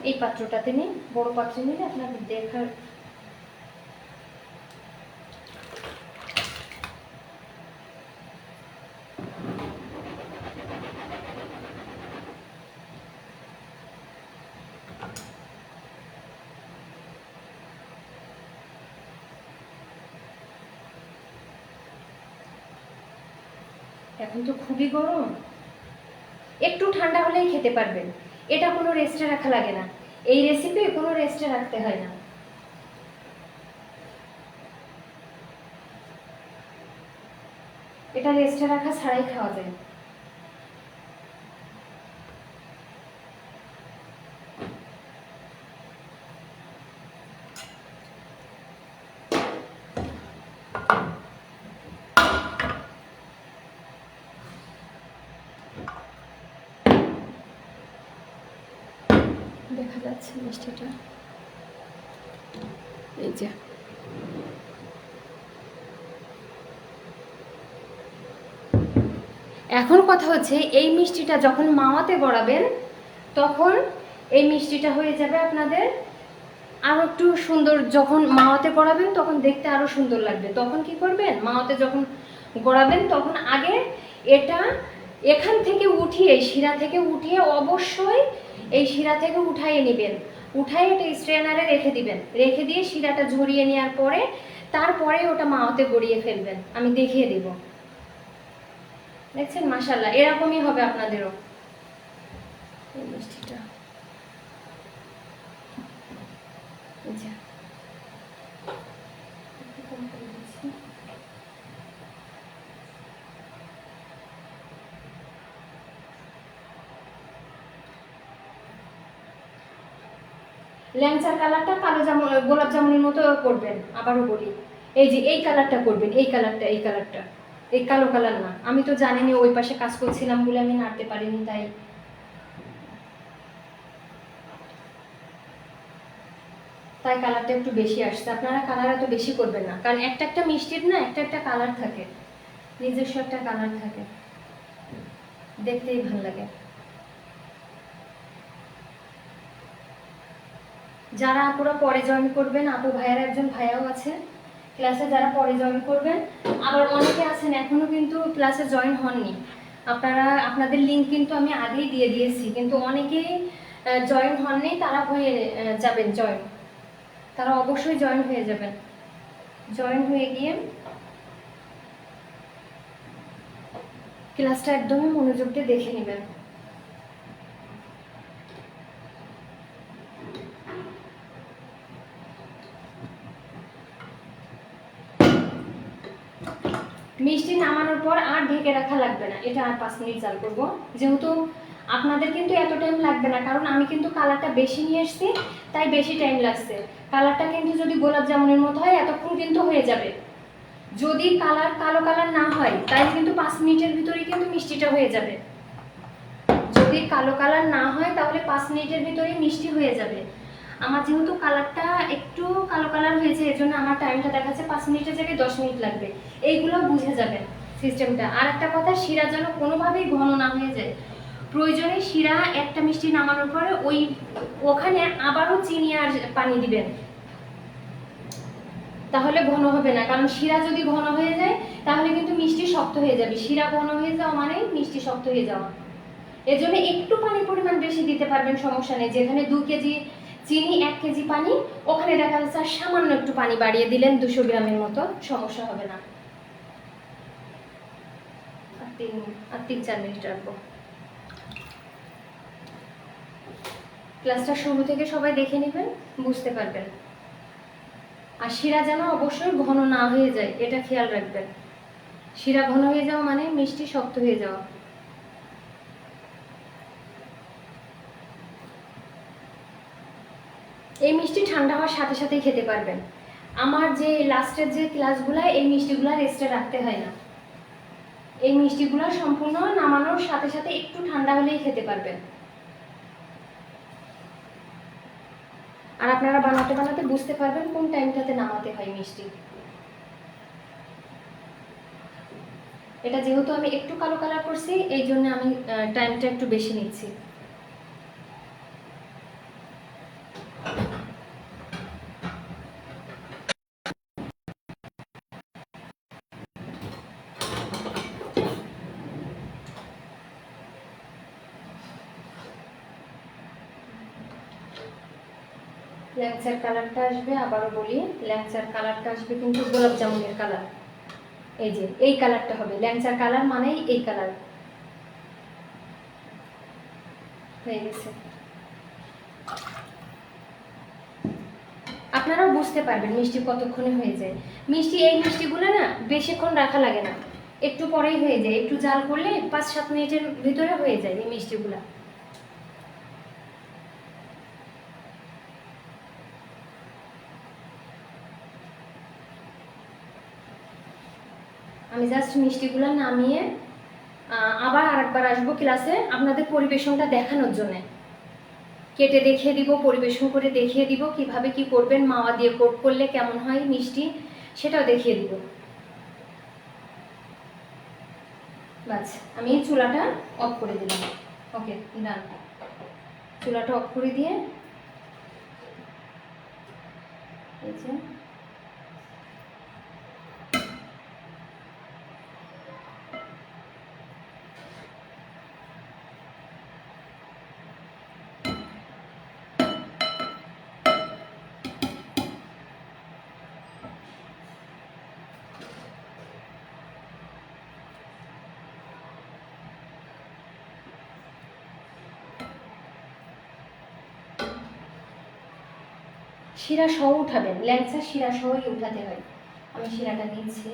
এই পাত্রটাতে নিই, বড় পাত্রে নিলে আপনাদের দেখার এখন তো খুবই গরম, একটু ঠান্ডা হলেই খেতে পারবেন। এটা কোনো রেস্টে রাখা লাগে না, এই রেসিপি কোনো রেস্টে রাখতে হয় না। এটা রেস্টে রাখা ছাড়াই খাওয়া যায়। দেখা যাচ্ছে মিষ্টিটা, এই যে এখন কথা হচ্ছে এই মিষ্টিটা যখন মাওয়াতে গড়াবেন তখন এই মিষ্টিটা হয়ে যাবে আপনাদের আরও একটু সুন্দর। যখন মাওয়াতে গড়াবেন তখন দেখতে আরও সুন্দর লাগবে। তখন কি করবেন, মাওয়াতে যখন গড়াবেন তখন আগে এটা এখান থেকে উঠিয়ে, শিরা থেকে উঠিয়ে অবশ্যই এই শিরা থেকে উঠাইয়ে নেবেন। উঠাই এটা স্ট্রেনারে রেখে দিবেন, রেখে দিয়ে শিরাটা ঝরিয়ে নেওয়ার পরে তারপরে ওটা মাওয়াতে গড়িয়ে ফেলবেন। আমি দেখিয়ে দেব, দেখছেন? মাশাআল্লাহ, এরকমই হবে আপনাদেরও। এই মিষ্টিটা ল্যাংচার কালারটা কালো জামুন, গোলাপ জামুনের মতো করবেন। আবারও বলি, এই যে এই কালারটা করবেন, এই কালারটা, এই কালারটা, এই কালো কালার না। আমি তো জানিনি, ওই পাশে কাজ করছিলাম বলে আমি নাড়তে পারিনি, তাই কালারটা একটু বেশি আসছে। আপনারা কালার এত বেশি করবেন না, কারণ একটা একটা মিষ্টির না একটা একটা কালার থাকে, নিজস্ব একটা কালার থাকে, দেখতেই ভালো লাগে। যারা আপুরা পরে জয়েন করবেন, আপু ভাইয়ার একজন ভাইয়াও আছে ক্লাসে, যারা পরে জয়েন করবেন, আবার অনেকে আছেন এখনো কিন্তু ক্লাসে জয়েন হননি। আপনাদের লিঙ্ক কিন্তু আমি আগেই দিয়ে দিয়েছি, কিন্তু অনেকেই জয়েন হননি, তারা হয়ে যাবেন জয়েন, তারা অবশ্যই জয়েন হয়ে যাবেন। জয়েন হয়ে গিয়ে ক্লাসটা একদমই মনোযোগ দিয়ে দেখে নেবেন। মিষ্টি নামানোর পর আর ঢেকে রাখা লাগবে না, এটা আর 5 মিনিট জাল করবো। যেহেতু আপনাদের কিন্তু এত টাইম লাগবে না, কারণ আমি কিন্তু কালারটা বেশি নিয়ে এসেছি, তাই বেশি টাইম লাগছে। কালারটা কিন্তু যদি গোলাপ জামুনের মতো হয় এতক্ষণ কিন্তু হয়ে যাবে। যদি কালার কালো কালার না হয় তাই কিন্তু 5 মিনিটের ভিতরেই কিন্তু মিষ্টিটা হয়ে যাবে। যদি কালো কালার না হয় তাহলে 5 মিনিটের ভিতরেই মিষ্টি হয়ে যাবে। আমার যেহেতু কালারটা একটু কালো কালার হয়েছে, এর জন্য আমার টাইমটা দেখাচ্ছে 5 মিনিটের জায়গায় 10 মিনিট লাগবে। এইগুলো বুঝে যাবেন সিস্টেমটা। আর একটা কথা, শিরা যেন কোনোভাবেই ঘন না হয়ে যায়। প্রয়োজনে শিরা একটা মিষ্টি নামানোর পরে ওখানে আবারও চিনি আর পানি দিবেন, তাহলে ঘন হবে না। কারণ শিরা যদি ঘন হয়ে যায় তাহলে কিন্তু মিষ্টি শক্ত হয়ে যাবে। শিরা ঘন হয়ে যাওয়া মানে মিষ্টি শক্ত হয়ে যাওয়া। এর জন্য একটু পানির পরিমাণ বেশি দিতে পারবেন, সমস্যা নেই। যেখানে 2 কেজি চিনি 1 কেজি পানি, ওখানে দেখা যাচ্ছে সামান্য একটু পানি বাড়িয়ে দিলেন 200 গ্রামের মতো, সমস্যা হবে না। আর 3-4 মিনিট রাখবো। ক্লাসটা শুরু থেকে সবাই দেখে নেবেন, বুঝতে পারবেন। আর শিরা যেন অবশ্যই ঘন না হয়ে যায়, এটা খেয়াল রাখবেন। শিরা ঘন হয়ে যাওয়া মানে মিষ্টি শক্ত হয়ে যাওয়া। এই মিষ্টি ঠান্ডা হওয়ার সাথে সাথেই খেতে পারবেন। আমার যে লাস্টের যে ক্লাসগুলো, এই মিষ্টিগুলো রেস্টে রাখতে হয় না। এই মিষ্টিগুলো সম্পূর্ণ নামানোর সাথে সাথে একটু ঠান্ডা হলেই খেতে পারবেন। আর আপনারা বানাতে বানাতে বুঝতে পারবেন কোন টাইমটাতে নামাতে হয় মিষ্টি। এটা যেহেতু আমি একটু কালো কালার করছি, এই জন্য আমি টাইমটা একটু বেশি নিচ্ছি। ল্যাংচার কালারটা আসবে, আবারও বলি, ল্যাংচার কালারটা আসবে কিন্তু গোলাপ জামুনের কালার। এই যে এই কালারটা হবে, ল্যাংচার কালার মানেই এই কালার হয়ে গেছে। আপনারাও বুঝতে পারবেন মিষ্টি কতক্ষণে হয়ে যায়। মিষ্টি, এই মিষ্টিগুলো না বেশিক্ষণ রাখা লাগে না, একটু পরেই হয়ে যায়, একটু জাল করলে 5-7 মিনিটের ভিতরে হয়ে যায় এই মিষ্টিগুলা। আমি জাস্ট মিষ্টিগুলো নামিয়ে আবার আরেকবার আসবো ক্লাসে আপনাদের পরিবেশনটা দেখানোর জন্যে। কেটে দেখিয়ে দিব, পরিবেশন করে দেখিয়ে দিব কিভাবে কি করবেন, মাওয়া দিয়ে কোট করলে কেমন হয় মিষ্টি সেটাও দেখিয়ে দিব। বাস, আমি চুলাটা অফ করে দিলাম। ওকে, ডান। চুলাটা অফ করে দিয়ে এই যে শিরা সহ উঠাবেন, ল্যাংচা শিরা সহই উঠাতে হয়। আমি শিরাটা নিচ্ছি,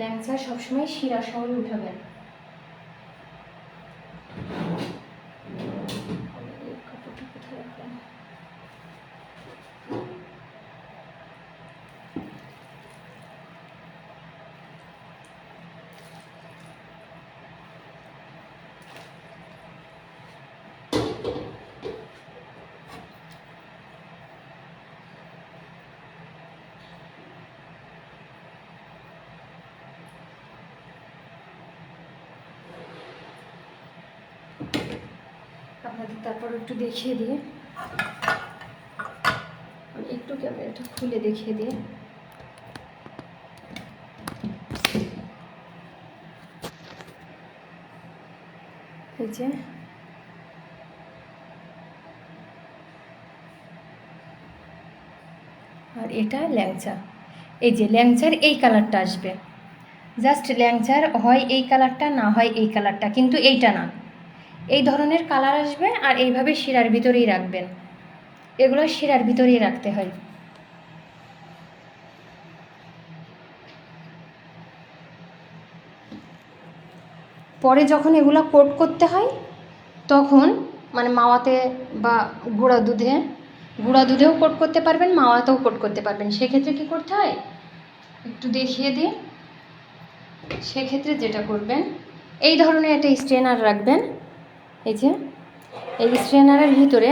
ল্যাংচা সবসময় শিরা সহই উঠাবেন। আপনাদের তারপর একটু দেখিয়ে দিয়ে, আমি একটু ক্যামেরাটা খুলে দেখিয়ে দিই। এই যে আর এটা ল্যাংচা, এই যে ল্যাংচার এই কালারটা আসবে, জাস্ট ল্যাংচার হয় এই কালারটা, না হয় এই কালারটা, কিন্তু এইটা না, এই ধরনের কালার আসবে। আর এইভাবে শিরার ভিতরেই রাখবেন, এগুলো শিরার ভিতরেই রাখতে হয়। পরে যখন এগুলো কোট করতে হয় তখন মানে মাওয়াতে বা গুঁড়া দুধেও কোট করতে পারবেন, মাওয়াতেও কোট করতে পারবেন। সেক্ষেত্রে কী করতে হয় একটু দেখিয়ে দিই। সেক্ষেত্রে যেটা করবেন, এই ধরনের একটা স্ট্রেনার রাখবেন। এই যে এই স্ট্রেনারের ভিতরে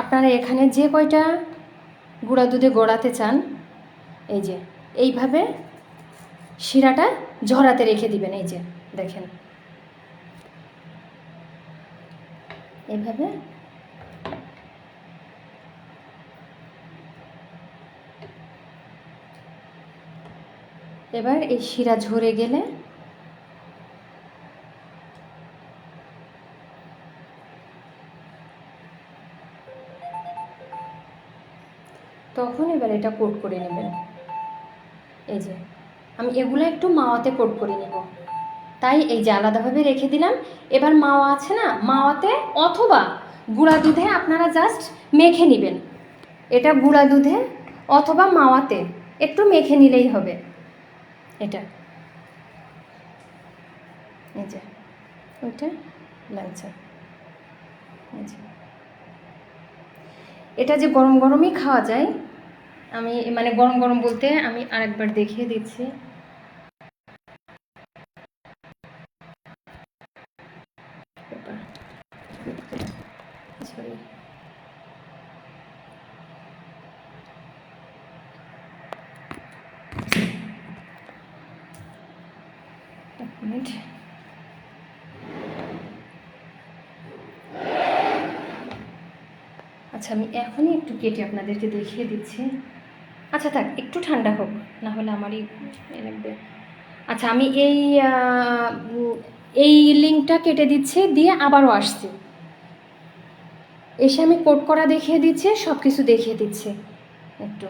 আপনারা এখানে যে কয়টা গুঁড়া দুধে গড়াতে চান, এই যে এইভাবে শিরাটা ঝরাতে রেখে দিবেন। এই যে দেখেন এইভাবে এবার এই শিরা ঝরে গেলে তখন এবার এটা কোট করে নেবেন। এই যে আমি এগুলো একটু মাওয়াতে কোট করে নেব, তাই এই যে আলাদাভাবে রেখে দিলাম। এবার মাওয়া আছে না, মাওয়াতে অথবা গুঁড়া দুধে আপনারা জাস্ট মেখে নেবেন। এটা গুঁড়া দুধে অথবা মাওয়াতে একটু মেখে নিলেই হবে। এটা এই যে ওইটা ল্যাংচা, এটা যে গরম গরমই খাওয়া যায়। আমি মানে গরম গরম বলতে আমি আরেকবার দেখিয়ে দিচ্ছি। এক মিনিট, আচ্ছা আমি এখনই একটু কেটে আপনাদেরকে দেখিয়ে দিচ্ছি। আচ্ছা থাক, একটু ঠান্ডা হোক, না হলে আমারই লাগবে। আচ্ছা আমি এই লিঙ্কটা কেটে দিচ্ছি, দিয়ে আবারও আসছি, এসে আমি কোট করা দেখিয়ে দিচ্ছি, সব কিছু দেখিয়ে দিচ্ছি একটু।